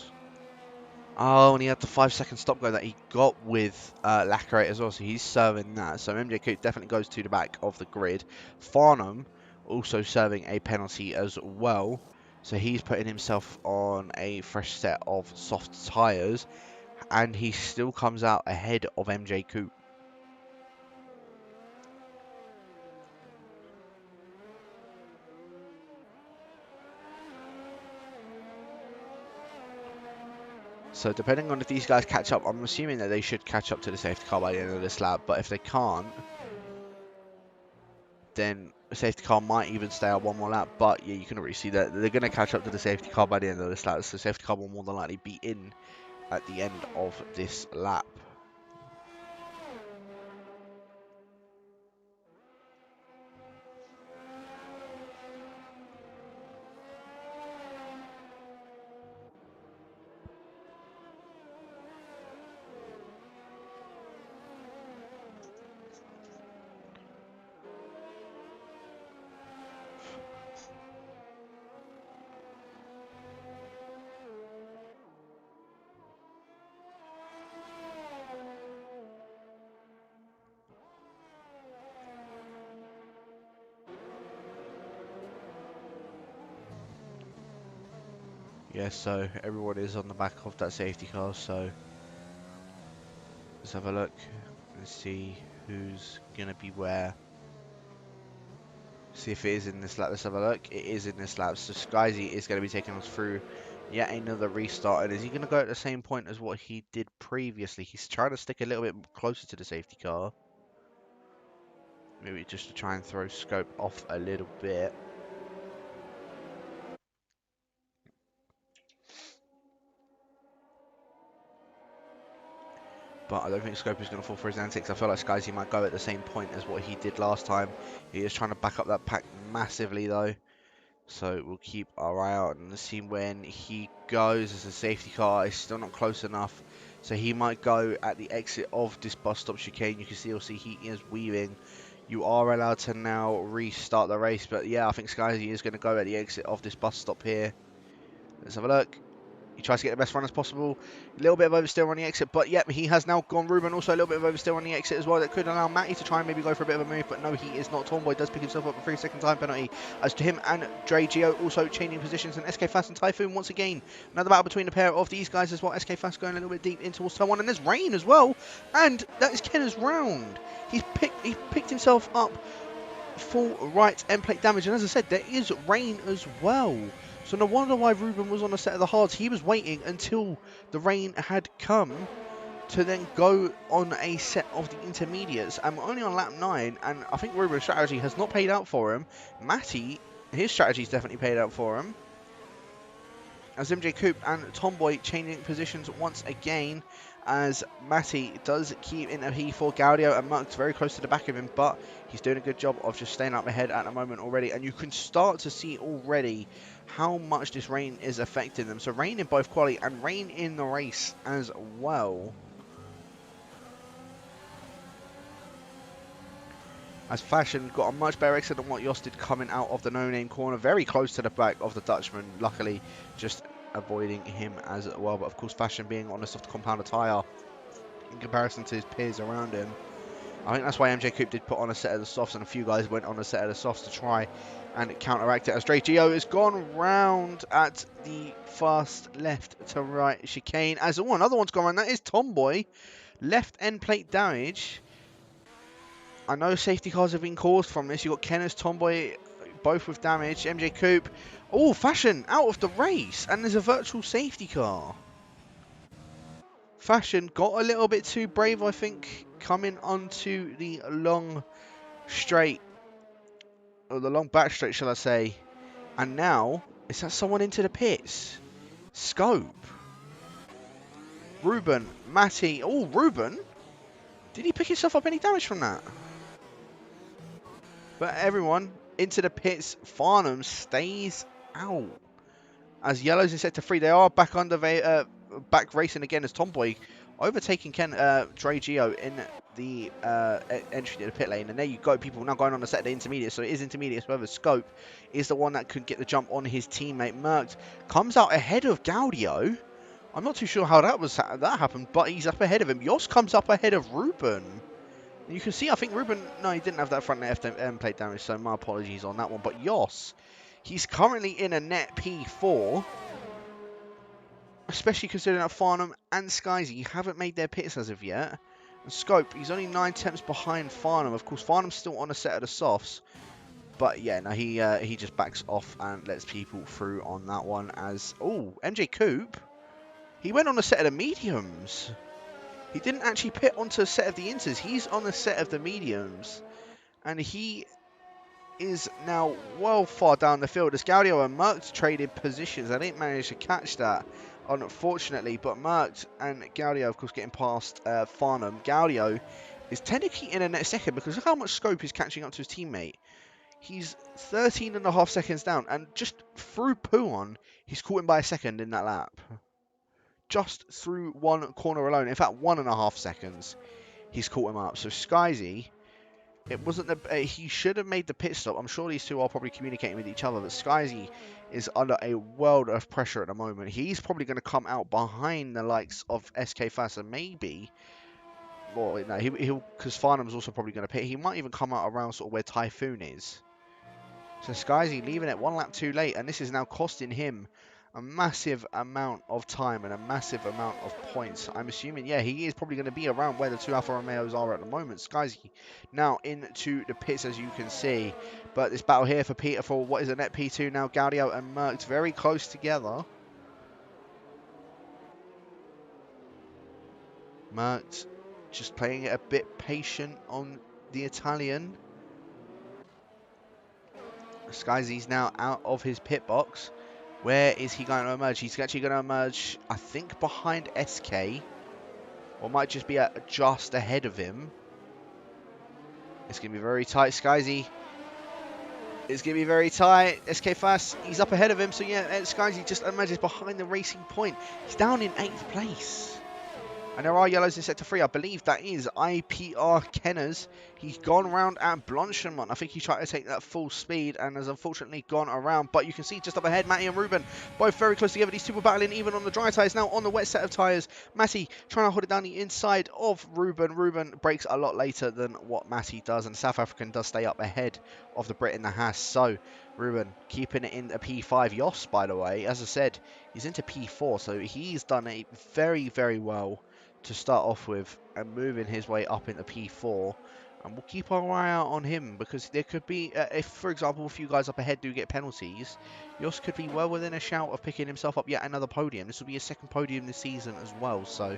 Oh, and he had the 5-second stop go that he got with Lacquerate as well, so he's serving that. So MJ Coupe definitely goes to the back of the grid. Farnham also serving a penalty as well, so he's putting himself on a fresh set of soft tyres, and he still comes out ahead of MJ Coupe. So depending on if these guys catch up, I'm assuming that they should catch up to the safety car by the end of this lap, but if they can't, then the safety car might even stay out one more lap. But yeah, you can already see that they're going to catch up to the safety car by the end of this lap, so the safety car will more than likely be in at the end of this lap. Yeah, so everyone is on the back of that safety car, so let's have a look and see who's going to be where. See if it is in this lap. Let's have a look. It is in this lap. So Skyzy is going to be taking us through yet another restart. And is he going to go at the same point as what he did previously? He's trying to stick a little bit closer to the safety car. Maybe just to try and throw Scope off a little bit. But I don't think Scope is going to fall for his antics. I feel like Skyzy might go at the same point as what he did last time. He is trying to back up that pack massively though. So we'll keep our eye out and see when he goes as a safety car. It's still not close enough. So he might go at the exit of this bus stop chicane. You can still see he is weaving. You are allowed to now restart the race. But yeah, I think Skyzy is going to go at the exit of this bus stop here. Let's have a look. He tries to get the best run as possible. A little bit of oversteer on the exit, but yep, he has now gone. Ruben also a little bit of oversteer on the exit as well. That could allow Matty to try and maybe go for a bit of a move, but no, he is not. Tomboy does pick himself up a 3-second time penalty. As to him and Dre Gio also changing positions, and SK Fast and Typhoon once again. Another battle between the pair of these guys as well. SK Fast going a little bit deep in towards turn 1, and there's rain as well. And that is Kenner's round. He picked himself up full right end plate damage, and as I said, there is rain as well. So no wonder why Ruben was on a set of the hards. He was waiting until the rain had come to then go on a set of the intermediates. And we're only on lap 9, and I think Ruben's strategy has not paid out for him. Matty, his strategy's definitely paid out for him. As MJ Coop and Tomboy changing positions once again, as Matty does keep in a P4. Gaudio and Malc very close to the back of him, but he's doing a good job of just staying up ahead at the moment already. And you can start to see already how much this rain is affecting them. So rain in both quali and rain in the race as well. As Fashion got a much better exit than what Yost did coming out of the no-name corner. Very close to the back of the Dutchman. Luckily, just avoiding him as well. But of course, Fashion being on a soft compounder tyre in comparison to his peers around him. I think that's why MJ Coop did put on a set of the softs, and a few guys went on a set of the softs to try and counteract it. As Dre Gio has gone round at the fast left to right chicane. As another one's gone round. That is Tomboy. Left end plate damage. I know safety cars have been caused from this. You've got Kenneth, Tomboy, both with damage. MJ Coop. Oh, Fashion out of the race. And there's a virtual safety car. Fashion got a little bit too brave, I think, coming onto the long straight. Or the long back straight, shall I say. And now, is that someone into the pits? Scope. Ruben. Matty. Oh, Ruben. Did he pick himself up any damage from that? But everyone into the pits. Farnham stays out. As Yellow's in sector 3, they are back under back racing again as Tomboy overtaking Dre Gio in the entry to the pit lane. And there you go, people now going on the set of the intermediate. So it is intermediate, however, Scope is the one that could get the jump on his teammate. Merckx comes out ahead of Gaudio. I'm not too sure how that happened, but he's up ahead of him. Yost comes up ahead of Ruben. You can see, I think Ruben, no, he didn't have that front left plate damage, so my apologies on that one. But Yost, he's currently in a net P4, especially considering that Farnham and Skyzy haven't made their pits as of yet. And Scope, he's only 9 tenths behind Farnham. Of course, Farnham's still on a set of the softs. But yeah, no, he just backs off and lets people through on that one. As, oh, MJ Coop, he went on a set of the mediums. He didn't actually pit onto a set of the inters. He's on a set of the mediums. And he is now well far down the field as Gaudio and Merckx traded positions. I didn't manage to catch that, unfortunately. But Merckx and Gaudio, of course, getting past Farnham. Gaudio is technically in a net second because look how much Scope is catching up to his teammate. He's 13.5 seconds down. And just through Puon, he's caught him by a second in that lap. Just through one corner alone. In fact, 1.5 seconds, he's caught him up. So Skyzy, it wasn't he should have made the pit stop. I'm sure these two are probably communicating with each other, but Skyzy is under a world of pressure at the moment. He's probably going to come out behind the likes of SK Fast and maybe, well, no, he'll because Farnham's also probably going to pit. He might even come out around sort of where Typhoon is. So Skyzy leaving it 1 lap too late, and this is now costing him a massive amount of time and a massive amount of points. I'm assuming, yeah, he is probably going to be around where the two Alfa Romeos are at the moment. Skyzy now into the pits, as you can see. But this battle here for Peter for what is a net P2 now. Gaudio and Merckx very close together. Merckx just playing it a bit patient on the Italian. Skyzy's now out of his pit box. Where is he going to emerge? He's actually going to emerge, I think, behind SK. Or might just be just ahead of him. It's going to be very tight, Skyzy. It's going to be very tight. SK fast. He's up ahead of him. So, yeah, Skyzy just emerges behind the racing point. He's down in 8th place. And there are yellows in Sector 3. I believe that is IPR Kenners. He's gone around at Blanchemont. I think he tried to take that full speed and has unfortunately gone around. But you can see just up ahead, Matty and Ruben, both very close together. These two were battling even on the dry tyres. Now on the wet set of tyres, Matty trying to hold it down the inside of Ruben. Ruben breaks a lot later than what Matty does. And South African does stay up ahead of the Brit in the Haas. So Ruben keeping it in a P5. Jos, by the way, as I said, he's into P4. So he's done it very, very well to start off with and moving his way up into P4, and we'll keep our eye out on him because there could be, if for example a few guys up ahead do get penalties, Jos could be well within a shout of picking himself up yet another podium. This will be his second podium this season as well, so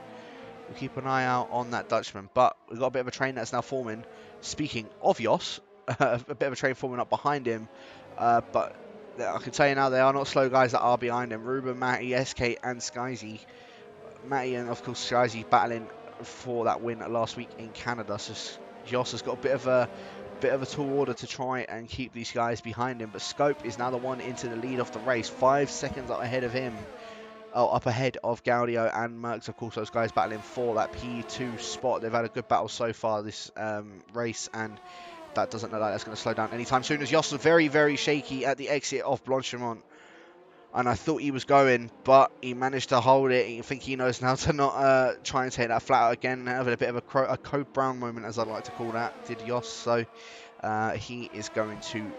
we'll keep an eye out on that Dutchman. But we've got a bit of a train that's now forming. Speaking of Jos, a bit of a train forming up behind him, but I can tell you now they are not slow guys that are behind him. Ruben, Matty, SK and Skyzy. Matty and of course Skyzy battling for that win last week in Canada. So Jos has got a bit of a tall order to try and keep these guys behind him. But Scope is now the one into the lead of the race, 5 seconds up ahead of him. Oh, up ahead of Gaudio and Merckx. Of course, those guys battling for that P2 spot. They've had a good battle so far this race, and that doesn't look like that's going to slow down anytime soon. As Jos was very, very shaky at the exit of Blanchemont. And I thought he was going, but he managed to hold it. I think he knows now to not try and take that flat out again. Having a bit of a Code Brown moment, as I like to call that, did Jos. So he is going to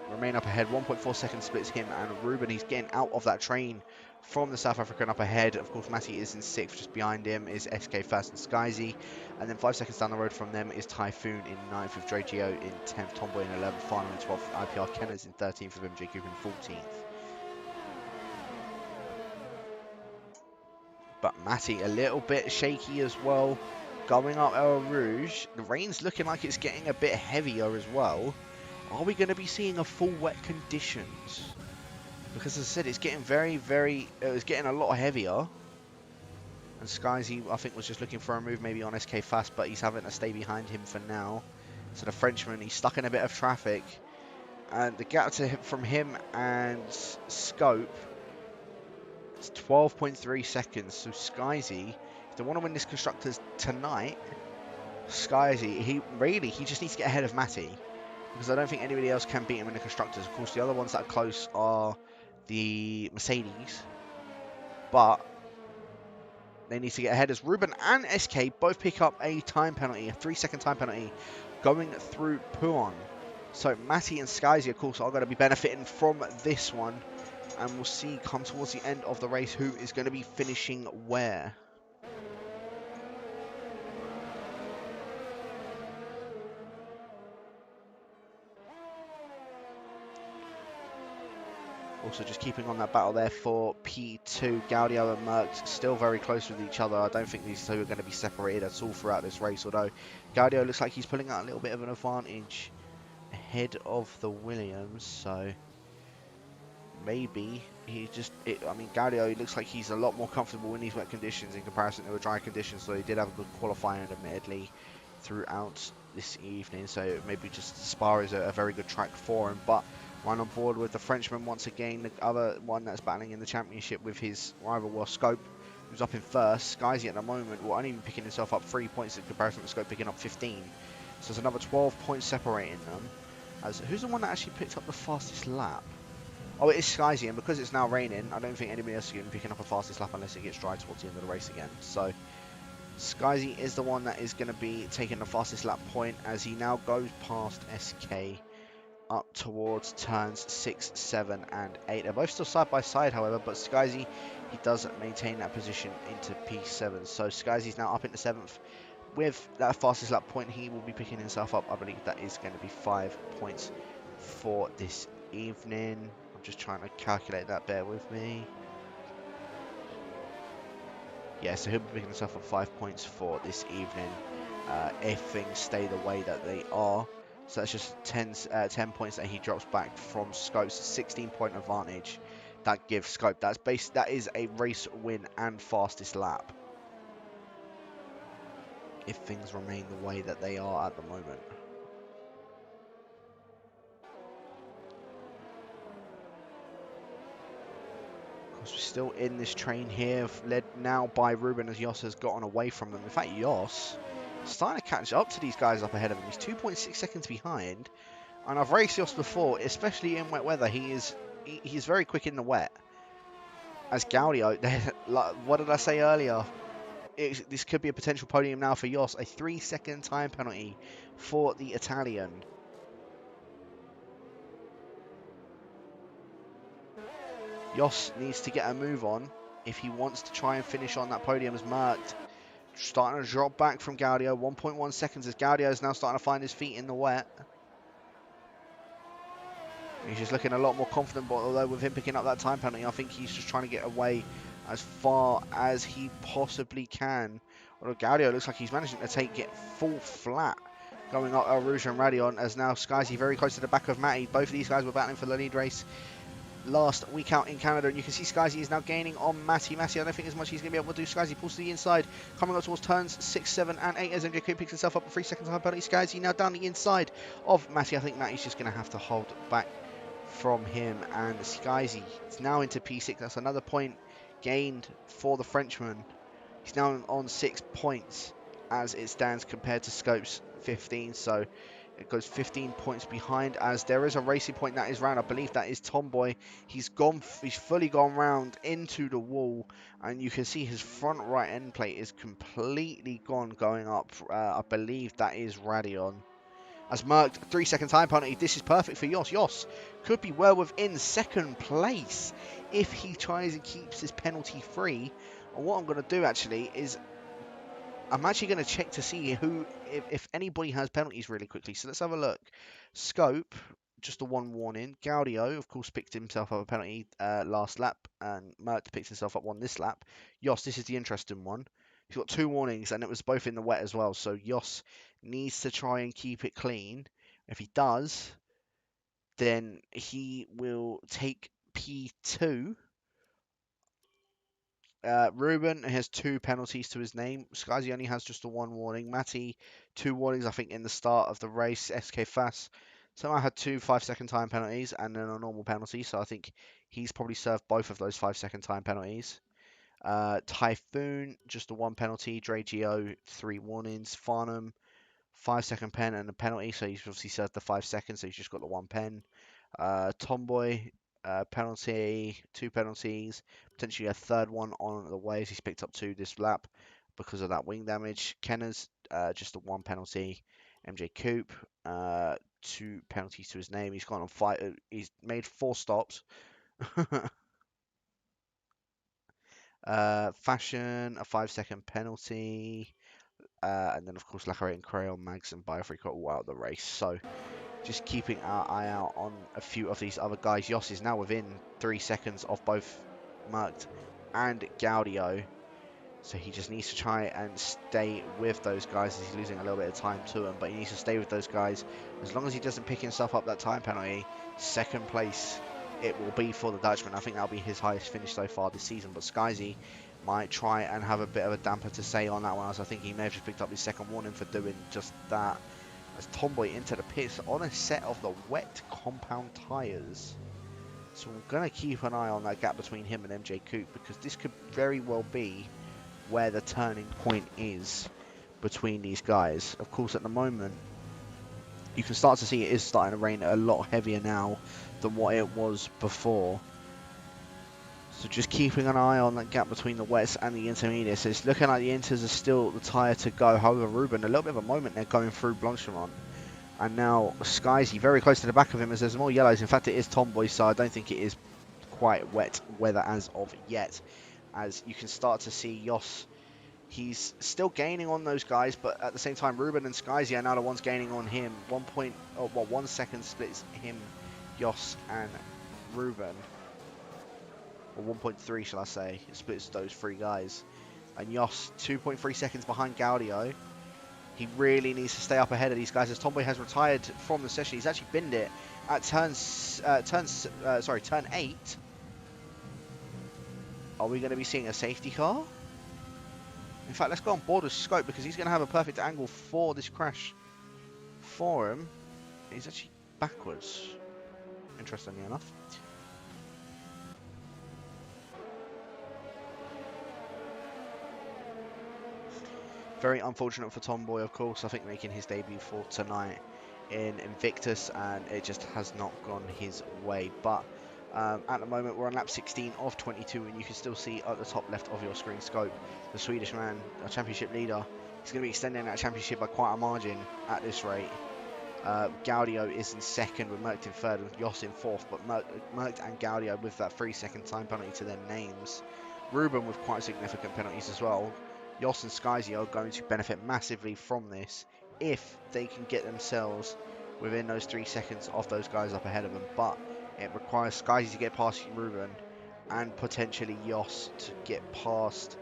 remain up ahead. 1.4 seconds splits him and Ruben. He's getting out of that train from the South African up ahead. Of course, Matty is in 6th. Just behind him is SK Fast and Skyzy. And then 5 seconds down the road from them is Typhoon in 9th, with Dre Geo in 10th, Tomboy in 11th, Final in 12th, IPR Kenners in 13th, with MJ Cooper in 14th. But Matty a little bit shaky as well, going up El Rouge. The rain's looking like it's getting a bit heavier as well. Are we going to be seeing a full wet conditions? Because as I said, it's getting it's getting a lot heavier. And Skyzy, I think, was just looking for a move maybe on SK Fast, but he's having to stay behind him for now. So the Frenchman, he's stuck in a bit of traffic. And the gap from him and Scope, it's 12.3 seconds. So Skyzy, if they want to win this Constructors tonight, Skyzy, he just needs to get ahead of Matty, because I don't think anybody else can beat him in the Constructors. Of course, the other ones that are close are the Mercedes, but they need to get ahead as Ruben and SK both pick up a time penalty, a 3-second time penalty, going through Puon. So Matty and Skyzy, of course, are going to be benefiting from this one. And we'll see come towards the end of the race who is going to be finishing where. Also just keeping on that battle there for P2. Gaudio and Merckx still very close with each other. I don't think these two are going to be separated at all throughout this race, although Gaudio looks like he's pulling out a little bit of an advantage ahead of the Williams, so maybe I mean, Gaudio, he looks like he's a lot more comfortable in these wet conditions in comparison to the dry conditions, so he did have a good qualifying, admittedly, throughout this evening, so maybe just Spa is a very good track for him. But right on board with the Frenchman once again, the other one that's battling in the championship with his rival, well, Scope, who's up in first. Skyzy at the moment will only be picking himself up 3 points in comparison to Scope picking up 15, so there's another 12 points separating them. As who's the one that actually picked up the fastest lap? Oh, it is Skyzy, and because it's now raining, I don't think anybody else is going to be picking up a fastest lap unless it gets dry towards the end of the race again. So Skyzy is the one that is going to be taking the fastest lap point as he now goes past SK up towards turns 6, 7, and 8. They're both still side by side, however, but Skyzy, he does maintain that position into P7. So Skyzy's now up into 7th. With that fastest lap point, he will be picking himself up. I believe that is going to be 5 points for this evening. I'm just trying to calculate that, bear with me. Yeah, so he'll be picking himself up 5 points for this evening if things stay the way that they are. So that's just 10 points that he drops back from Scope's 16-point advantage. That gives Scope, that is a race win and fastest lap, if things remain the way that they are at the moment. Of course, we're still in this train here, led now by Ruben, as Jos has gotten away from them. In fact, Jos is starting to catch up to these guys up ahead of him. He's 2.6 seconds behind. And I've raced Jos before, especially in wet weather. He's very quick in the wet. As Gaudio, what did I say earlier? This could be a potential podium now for Jos. A 3-second time penalty for the Italian. Jos needs to get a move on if he wants to try and finish on that podium as Malc. Starting to drop back from Gaudio. 1.1 seconds as Gaudio is now starting to find his feet in the wet. He's just looking a lot more confident, but although with him picking up that time penalty, I think he's just trying to get away as far as he possibly can. Although Gaudio looks like he's managing to take it full flat, going up El Rouge and Radion, as now Skyzy very close to the back of Matty. Both of these guys were battling for the lead race last week out in Canada, and you can see Skyzy is now gaining on Matty. I don't think as much he's going to be able to do. Skyzy pulls to the inside, coming up towards turns 6, 7, and 8 as MJ picks himself up a 3-second time penalty. Skyzy now down the inside of Matty. I think Matty's just going to have to hold back from him, and Skyzy is now into P6. That's another point gained for the Frenchman. He's now on 6 points as it stands compared to Scope's 15, so it goes 15 points behind, as there is a racing point that is round. I believe that is Tomboy. He's fully gone round into the wall, and you can see his front right end plate is completely gone going up. I believe that is Radion. As Malc, 3-second time penalty. This is perfect for Jos. Jos could be well within second place if he tries and keeps his penalty free. And what I'm going to do actually is I'm actually going to check to see if anybody has penalties really quickly. So let's have a look. Scope, just the one warning. Gaudio, of course, picked himself up a penalty last lap, and Malc picked himself up one this lap. Jos, this is the interesting one. He's got 2 warnings, and it was both in the wet as well. So Jos needs to try and keep it clean. If he does, then he will take P2. Ruben has 2 penalties to his name. Skyzy only has just the 1 warning. Matty, 2 warnings, I think, in the start of the race. SK Fass somehow had 2 5-second time penalties and then a normal penalty. So I think he's probably served both of those 5-second time penalties. Typhoon, just the 1 penalty. Dre Geo, 3 warnings. Farnham, 5-second pen and a penalty. So he's obviously served the 5 seconds, so he's just got the 1 pen. Tomboy, penalty, 2 penalties, potentially a 3rd one on the way as he's picked up 2 this lap because of that wing damage. Kenner's just the 1 penalty. MJ Coop, 2 penalties to his name. He's gone on 5. He's made 4 stops. Fashion, a 5-second penalty. And then, of course, Lacquer and Crayon, Mags, and Biofreak are all out of the race. So, just keeping our eye out on a few of these other guys. Jos is now within 3 seconds of both Malc and Gaudio. So, he just needs to try and stay with those guys as he's losing a little bit of time to them. But he needs to stay with those guys. As long as he doesn't pick himself up that time penalty, 2nd place it will be for the Dutchman. I think that'll be his highest finish so far this season. But Skyzy might try and have a bit of a damper to say on that one, as I think he may have just picked up his 2nd warning for doing just that. As Tomboy into the pits on a set of the wet compound tyres. So we're going to keep an eye on that gap between him and MJ Coop, because this could very well be where the turning point is between these guys. Of course, at the moment, you can start to see it is starting to rain a lot heavier now than what it was before. So just keeping an eye on that gap between the wets and the intermediates. It's looking like the inters are still the tyre to go. However, Ruben, a little bit of a moment there going through Blanchimont. And now Skyzy very close to the back of him as there's more yellows. In fact, it is Tomboy, so I don't think it is quite wet weather as of yet. As you can start to see Jos, he's still gaining on those guys, but at the same time, Ruben and Skyzy are now the ones gaining on him. 1 second splits him, Jos, and Ruben. Or 1.3, shall I say. It splits those three guys. And Jos, 2.3 seconds behind Gaudio. He really needs to stay up ahead of these guys as Tomboy has retired from the session. He's actually binned it at turn 8. Are we going to be seeing a safety car? In fact, let's go on board with Scope because he's going to have a perfect angle for this crash for him. He's actually backwards, interestingly enough. Very unfortunate for Tomboy, of course. I think making his debut for tonight in Invictus, and it just has not gone his way. But at the moment, we're on lap 16 of 22, and you can still see at the top left of your screen Scope, the Swedish man, a championship leader. He's going to be extending that championship by quite a margin at this rate. Gaudio is in second with Malc in third with Jos in fourth, but Malc and Gaudio with that 3-second time penalty to their names. Ruben with quite significant penalties as well. Jos and Skyzy are going to benefit massively from this if they can get themselves within those 3 seconds of those guys up ahead of them, but it requires Skyzy to get past Ruben and potentially Jos to get past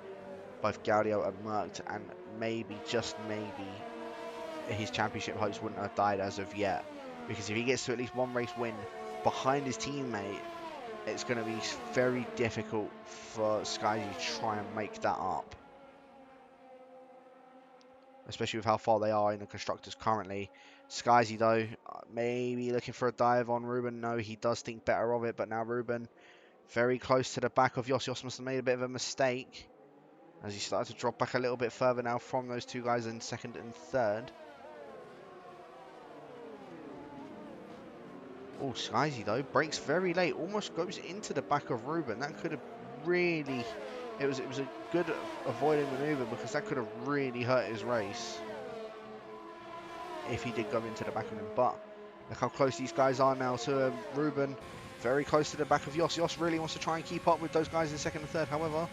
both Gaudio and Malc, and maybe, just maybe, his championship hopes wouldn't have died as of yet, because if he gets to at least one race win behind his teammate, it's going to be very difficult for Skyzy to try and make that up, especially with how far they are in the constructors currently. Skyzy though, maybe looking for a dive on Ruben. No, he does think better of it, but now Ruben very close to the back of Jos. Jos must have made a bit of a mistake as he started to drop back a little bit further now from those two guys in second and third. Oh, Skyzy though breaks very late, almost goes into the back of Ruben. That could have really, it was a good avoiding maneuver because that could have really hurt his race if he did go into the back of him. But look how close these guys are now to Ruben, very close to the back of Jos. Jos really wants to try and keep up with those guys in second and third. However,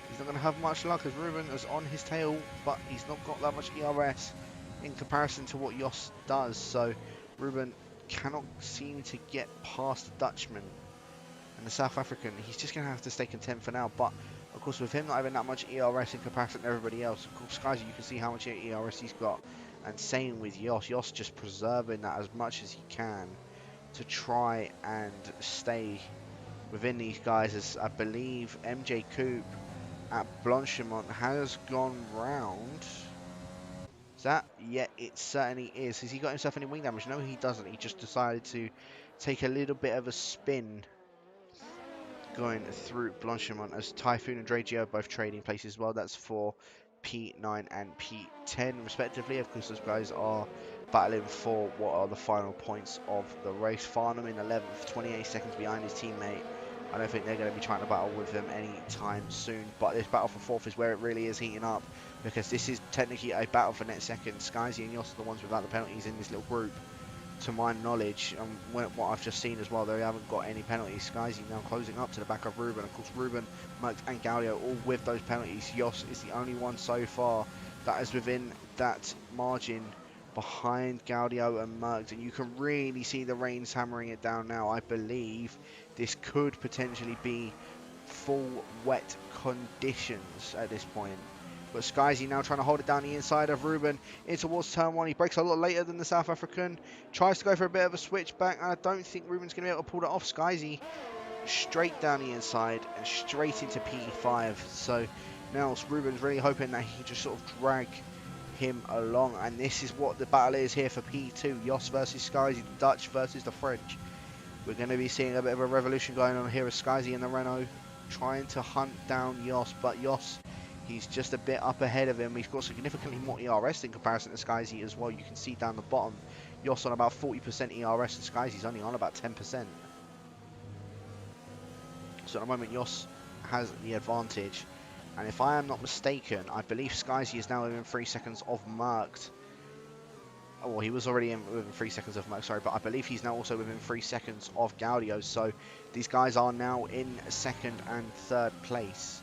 he's not going to have much luck as Ruben is on his tail, but he's not got that much ERS in comparison to what Jos does. So Ruben cannot seem to get past the Dutchman and the South African. He's just going to have to stay content for now, but of course with him not having that much ERS in comparison to everybody else, of course Skyzy, you can see how much ERS he's got, and same with Jos. Jos just preserving that as much as he can to try and stay within these guys, as I believe MJ Coupe at Blanchimont has gone round. That? Yeah, it certainly is. Has he got himself any wing damage? No, he doesn't. He just decided to take a little bit of a spin going through Blanchimont as Typhoon and Dragio are both trading places as well. That's for P9 and P10 respectively. Of course, those guys are battling for what are the final points of the race. Farnham in 11th, 28 seconds behind his teammate. I don't think they're going to be trying to battle with them anytime soon, but this battle for fourth is where it really is heating up, because this is technically a battle for next second. Skyzy and Jos are the ones without the penalties in this little group, to my knowledge, and what I've just seen as well, they haven't got any penalties. Skyzy now closing up to the back of Ruben. Of course, Ruben, Malc and Gaudio all with those penalties. Jos is the only one so far that is within that margin behind Gaudio and Malc, and you can really see the rains hammering it down now. I believe this could potentially be full wet conditions at this point. But Skyzy now trying to hold it down the inside of Ruben in towards turn one. He breaks a lot later than the South African. Tries to go for a bit of a switchback. I don't think Ruben's going to be able to pull that off. Skyzy straight down the inside and straight into P5. So now Ruben's really hoping that he just sort of drag him along. And this is what the battle is here for P2. Jos versus Skyzy, the Dutch versus the French. We're going to be seeing a bit of a revolution going on here with Skyzy and the Renault trying to hunt down Jos. But Jos, he's just a bit up ahead of him. He's got significantly more ERS in comparison to Skyzy as well. You can see down the bottom, Jos on about 40% ERS and Skyzy's only on about 10%. So at the moment, Jos has the advantage. And if I am not mistaken, I believe Skyzy is now within 3 seconds of Malc. well, he was already within 3 seconds of Malc, sorry, but I believe he's now also within 3 seconds of Gaudio. So these guys are now in second and third place.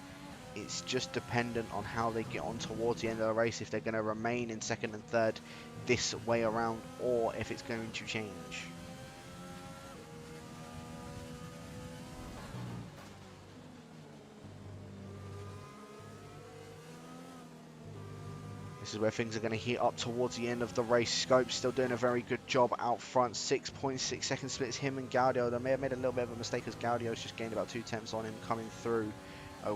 It's just dependent on how they get on towards the end of the race, if they're going to remain in second and third this way around, or if it's going to change. This is where things are going to heat up towards the end of the race. Scope still doing a very good job out front. 6.6 second splits him and Gaudio. They may have made a little bit of a mistake as Gaudio's just gained about 2 tenths on him coming through.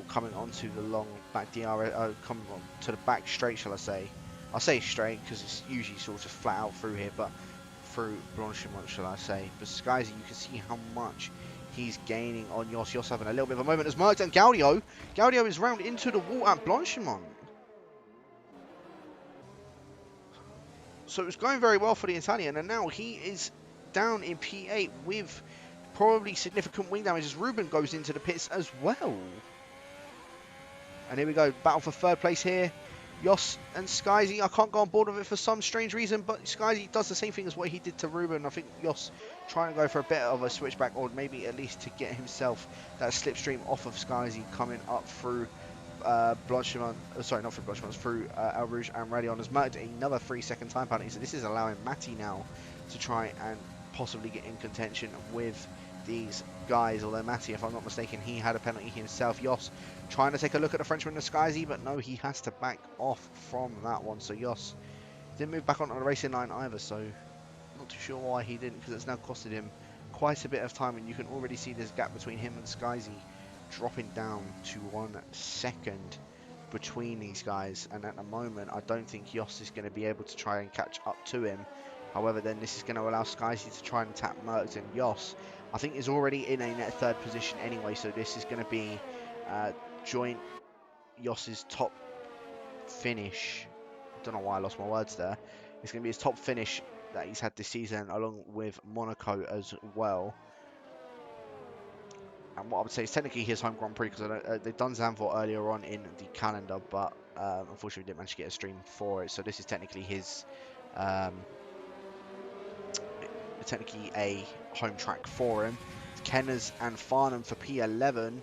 Coming onto the long back DRS, coming on to the back straight, shall I say. I'll say straight because it's usually sort of just flat out through here, but through Blanchimont, shall I say. But Skyzy, you can see how much he's gaining on Jos. Jos having a little bit of a moment as Merckx and Gaudio. Gaudio is round into the wall at Blanchimont. So it was going very well for the Italian, and now he is down in P8 with probably significant wing damage as Ruben goes into the pits as well. And here we go, battle for third place here. Jos and Skyzy, I can't go on board with it for some strange reason, but Skyzy does the same thing as what he did to Ruben. I think Jos trying to go for a bit of a switchback, or maybe at least to get himself that slipstream off of Skyzy coming up through Blanchimont, sorry, not through Blanchimont, through El Rouge and Radion has marked another 3 second time penalty. So this is allowing Matty now to try and possibly get in contention with these guys. Although Matty, if I'm not mistaken, he had a penalty himself. Jos trying to take a look at the Frenchman Skyzy, but no, he has to back off from that one. So Jos didn't move back onto the racing line either. So not too sure why he didn't, because it's now costed him quite a bit of time, and you can already see this gap between him and Skyzy dropping down to 1 second between these guys. And at the moment, I don't think Jos is going to be able to try and catch up to him. However, then this is going to allow Skyzy to try and attack Merckx, and Jos, I think, is already in a net third position anyway. So this is going to be joint Jos's top finish. I don't know why I lost my words there. It's going to be his top finish that he's had this season, along with Monaco as well. And what I would say is technically his home Grand Prix, because they've done Zandvoort earlier on in the calendar, but unfortunately we didn't manage to get a stream for it. So this is technically his, technically a home track for him. Kenners and Farnham for P11.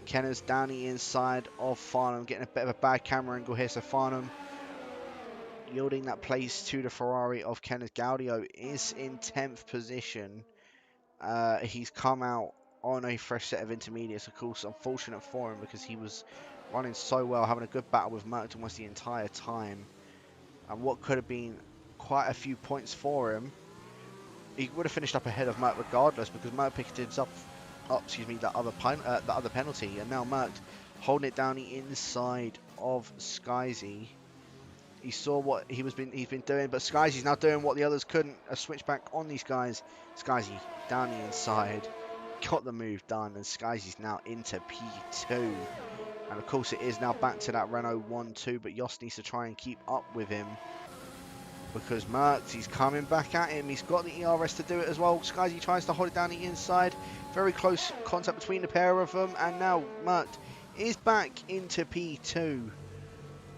Kenners down the inside of Farnham, getting a bit of a bad camera angle here. So Farnham yielding that place to the Ferrari of Kenners. Gaudio is in 10th position. He's come out on a fresh set of intermediates. Of course, unfortunate for him because he was running so well, having a good battle with Merckx almost the entire time. And what could have been quite a few points for him, he would have finished up ahead of Merckx regardless, because Merckx picked himself up, excuse me, that other penalty, and now Merckx holding it down the inside of Skyzy. He saw what he's been doing, but Skyzy's now doing what the others couldn't, a switchback on these guys. Skyzy down the inside, got the move done, and Skyzy's now into P2. And of course it is now back to that Renault 1-2, but Jos needs to try and keep up with him, because Merckx, he's coming back at him. He's got the ERS to do it as well. Skyzy tries to hold it down the inside. Very close contact between the pair of them, and now Merckx is back into P2.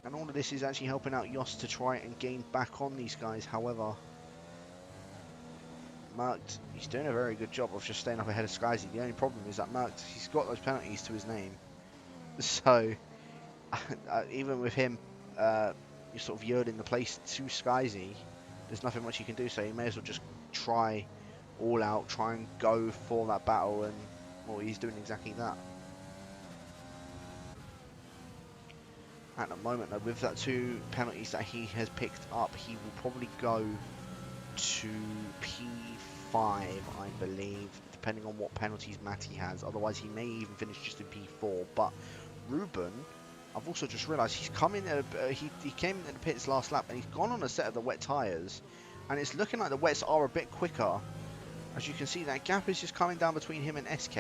And all of this is actually helping out Jos to try and gain back on these guys. However, Merckx, he's doing a very good job of just staying up ahead of Skyzy. The only problem is that Merckx, he's got those penalties to his name. So, even with him you're sort of yielding the place to Skyzy, there's nothing much he can do. So he may as well just try all out, try and go for that battle, and well, he's doing exactly that. At the moment, though, with that 2 penalties that he has picked up, he will probably go to P5, I believe, depending on what penalties Matty has. Otherwise, he may even finish just in P4. But Ruben, I've also just realised he's come in. He came in the pits last lap, and he's gone on a set of the wet tyres, and it's looking like the wets are a bit quicker. As you can see, that gap is just coming down between him and SK.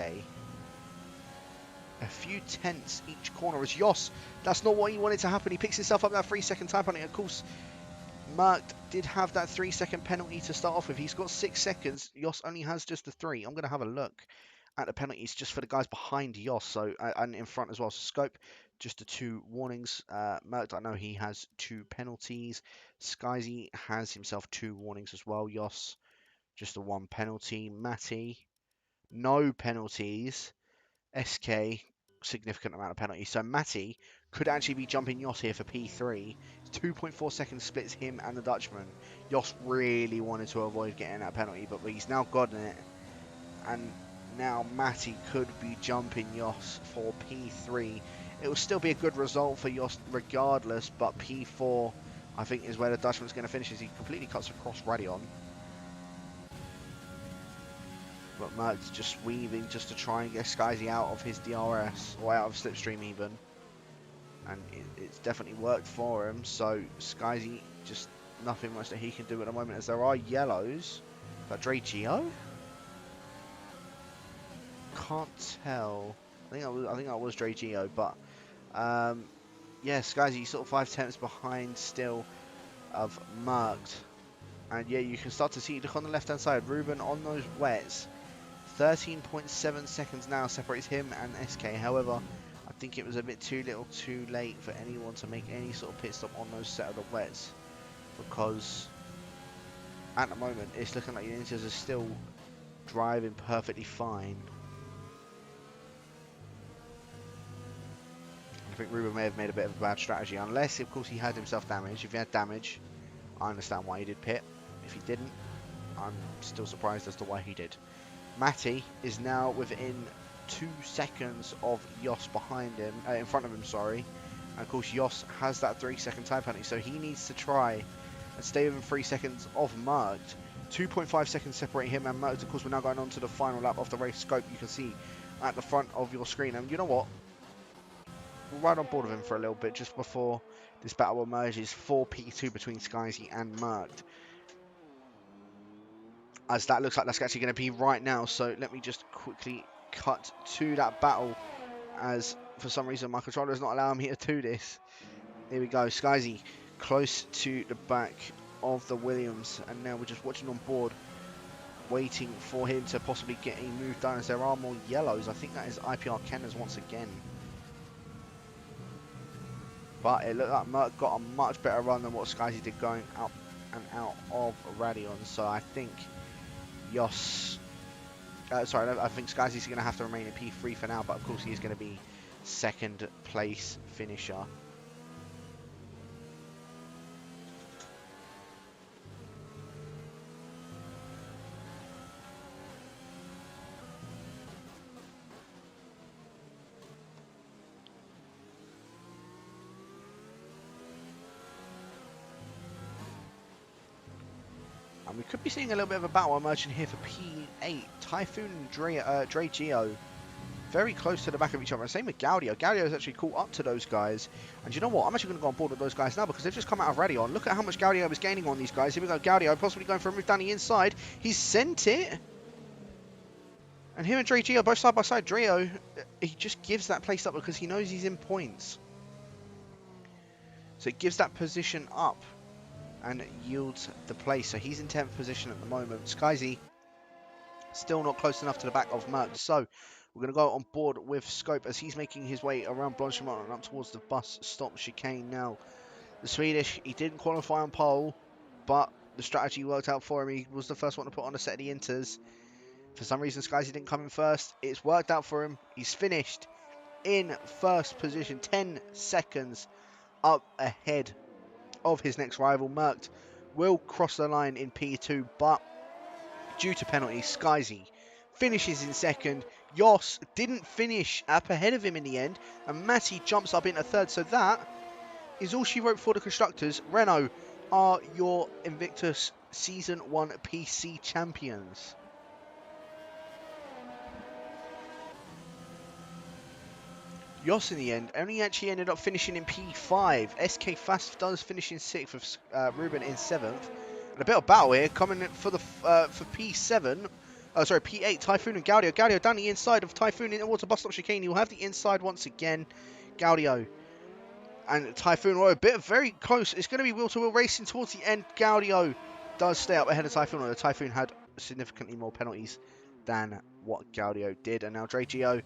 A few tenths each corner as Jos, that's not what he wanted to happen. He picks himself up that 3 second time penalty. Of course, Merckx did have that 3 second penalty to start off with. He's got 6 seconds. Jos only has just the 3. I'm going to have a look at the penalties just for the guys behind Jos, so and in front as well. So Scope just the 2 warnings. Malc, I know he has 2 penalties. Skyzy has himself 2 warnings as well. Jos, just the 1 penalty. Matty, no penalties. SK, significant amount of penalties. So Matty could actually be jumping Jos here for P3. 2.4 seconds splits him and the Dutchman. Jos really wanted to avoid getting that penalty, but he's now gotten it. And now Matty could be jumping Jos for P3. It will still be a good result for Jos regardless, but P4 I think is where the Dutchman's going to finish as he completely cuts across Radion. But Malc's just weaving just to try and get Skyzy out of his DRS, or out of Slipstream even. And it's definitely worked for him, so Skyzy, just nothing much that he can do at the moment as there are yellows. Is that Dre Geo? Can't tell. I think that was Dre Geo, but yeah, Skyzy sort of 5 tenths behind still of Malc. And yeah, you can start to see, look on the left hand side, Ruben on those wets. 13.7 seconds now separates him and SK. However, I think it was a bit too little too late for anyone to make any sort of pit stop on those set of the wets, because at the moment it's looking like the Ninjas are still driving perfectly fine. I think Ruben may have made a bit of a bad strategy, unless of course he had himself damage. If he had damage, I understand why he did pit. If he didn't, I'm still surprised as to why he did. Matty is now within 2 seconds of Jos behind him, in front of him, sorry. And of course Jos has that 3-second time penalty, so he needs to try and stay within 3 seconds of Malc. 2.5 seconds separate him and Malc. Of course, we're now going on to the final lap of the race. Scope, you can see at the front of your screen. And you know what? We're right on board with him for a little bit just before this battle emerges for P2 between Skyzy and Malc. As that looks like that's actually going to be right now, so let me just quickly cut to that battle, as for some reason my controller is not allowing me to do this. Here we go, Skyzy close to the back of the Williams, and now we're just watching on board, waiting for him to possibly get a move done, as there are more yellows. I think that is IPR Kenners once again. But it looked like Malc got a much better run than what Skyzy did going up and out of Radion, so I think Jos, sorry, I think Skyzy's going to have to remain in P3 for now, but of course he is going to be 2nd place finisher. And we could be seeing a little bit of a battle emerging here for P8. Typhoon and Dre Geo very close to the back of each other. And same with Gaudio. Gaudio is actually caught up to those guys. And you know what? I'm actually going to go on board with those guys now, because they've just come out of Radion. Look at how much Gaudio is gaining on these guys. Here we go. Gaudio possibly going for a move down the inside. He's sent it. And him and Dre Geo both side by side. Dreo, he just gives that place up because he knows he's in points. So it gives that position up and yields the place. So he's in 10th position at the moment. Skyzy still not close enough to the back of Malc. So we're going to go on board with Scope as he's making his way around Blanchimont and up towards the bus stop chicane now. The Swedish, he didn't qualify on pole, but the strategy worked out for him. He was the first one to put on a set of the inters. For some reason, Skyzy didn't come in first. It's worked out for him. He's finished in 1st position, 10 seconds up ahead of his next rival. Malc will cross the line in P2, but due to penalties, Skyzy finishes in 2nd. Jos didn't finish up ahead of him in the end, and Matty jumps up into 3rd. So that is all she wrote for the constructors. Renault are your Invictus Season 1 PC champions. Jos in the end only actually ended up finishing in P5. SK Fast does finish in 6th with Ruben in 7th. And a bit of battle here coming for the for P7. Sorry, P8, Typhoon and Gaudio. Gaudio down the inside of Typhoon in towards the bus stop chicane. He'll have the inside once again. Gaudio and Typhoon were a bit very close. It's going to be wheel-to-wheel racing towards the end. Gaudio does stay up ahead of Typhoon, although Typhoon had significantly more penalties than what Gaudio did. And now Dre Geo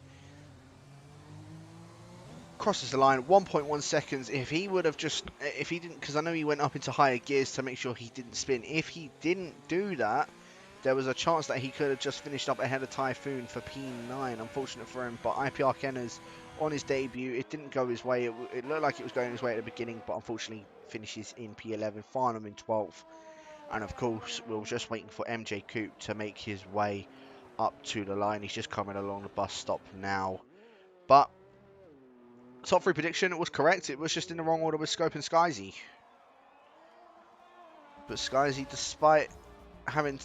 crosses the line, 1.1 seconds. If he would have just, if he didn't, because I know he went up into higher gears to make sure he didn't spin. If he didn't do that, there was a chance that he could have just finished up ahead of Typhoon for P9. Unfortunate for him, but IPR Kenners on his debut, it didn't go his way. It looked like it was going his way at the beginning, but unfortunately finishes in P11, final in 12th. And of course, we were just waiting for MJ Coupe to make his way up to the line. He's just coming along the bus stop now. But top 3 prediction, it was correct. It was just in the wrong order with Scope and Skyzy. But Skyzy, despite having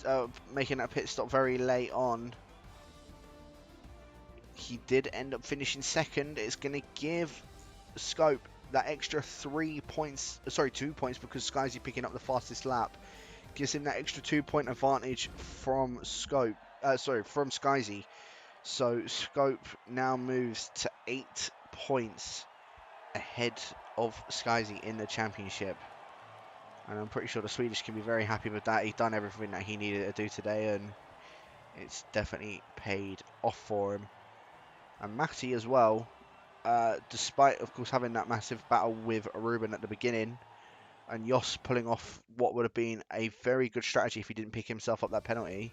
making that pit stop very late on, he did end up finishing second. It's going to give Scope that extra 3 points, sorry, 2 points, because Skyzy picking up the fastest lap. Gives him that extra 2-point advantage from Scope, from Skyzy. So Scope now moves to 8 points ahead of Skyzy in the championship. And I'm pretty sure the Swedish can be very happy with that. He's done everything that he needed to do today, and it's definitely paid off for him. And Matty as well, despite, of course, having that massive battle with Ruben at the beginning, and Jos pulling off what would have been a very good strategy if he didn't pick himself up that penalty.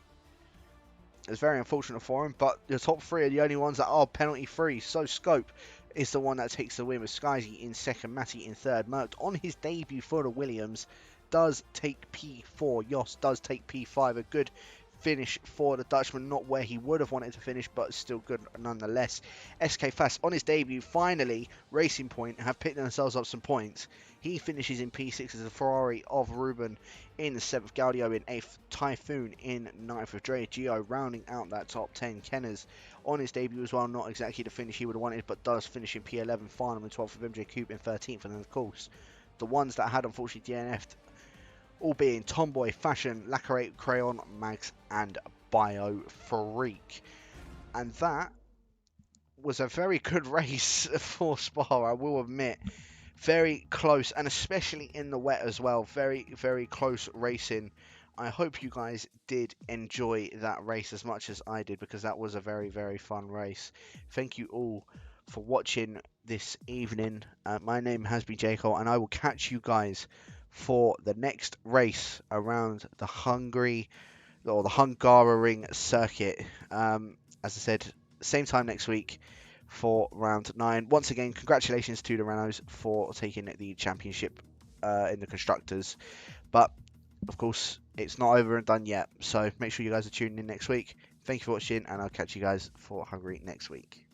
It's very unfortunate for him, but the top 3 are the only ones that are penalty free. So Scope is the one that takes the win, with Skyzy in second, Matty in third. Malc on his debut for the Williams does take P4. Jos does take P5. A good finish for the Dutchman, not where he would have wanted to finish, but still good nonetheless. SK Fast on his debut, finally, Racing Point have picked themselves up some points. He finishes in P6 as a Ferrari of Ruben in 7th, Gaudio in 8th, Typhoon in 9th, with Dre Gio rounding out that top 10. Kenners on his debut as well, not exactly the finish he would have wanted, but does finish in P11, final in 12th, with MJ Coupe in 13th, and then of course, the ones that had unfortunately DNF'd, all being Tomboy, Fashion, Lacarate, Crayon, Mags, and Bio Freak. And that was a very good race for Spa, I will admit. Very close, and especially in the wet as well. Very, very close racing. I hope you guys did enjoy that race as much as I did, because that was a very, very fun race. Thank you all for watching this evening. My name has been Jakob, and I will catch you guys for the next race around the Hungaroring circuit. As I said, same time next week for round 9. Once again, congratulations to the Renaults for taking the championship in the constructors. But of course, it's not over and done yet. So make sure you guys are tuning in next week. Thank you for watching, and I'll catch you guys for Hungary next week.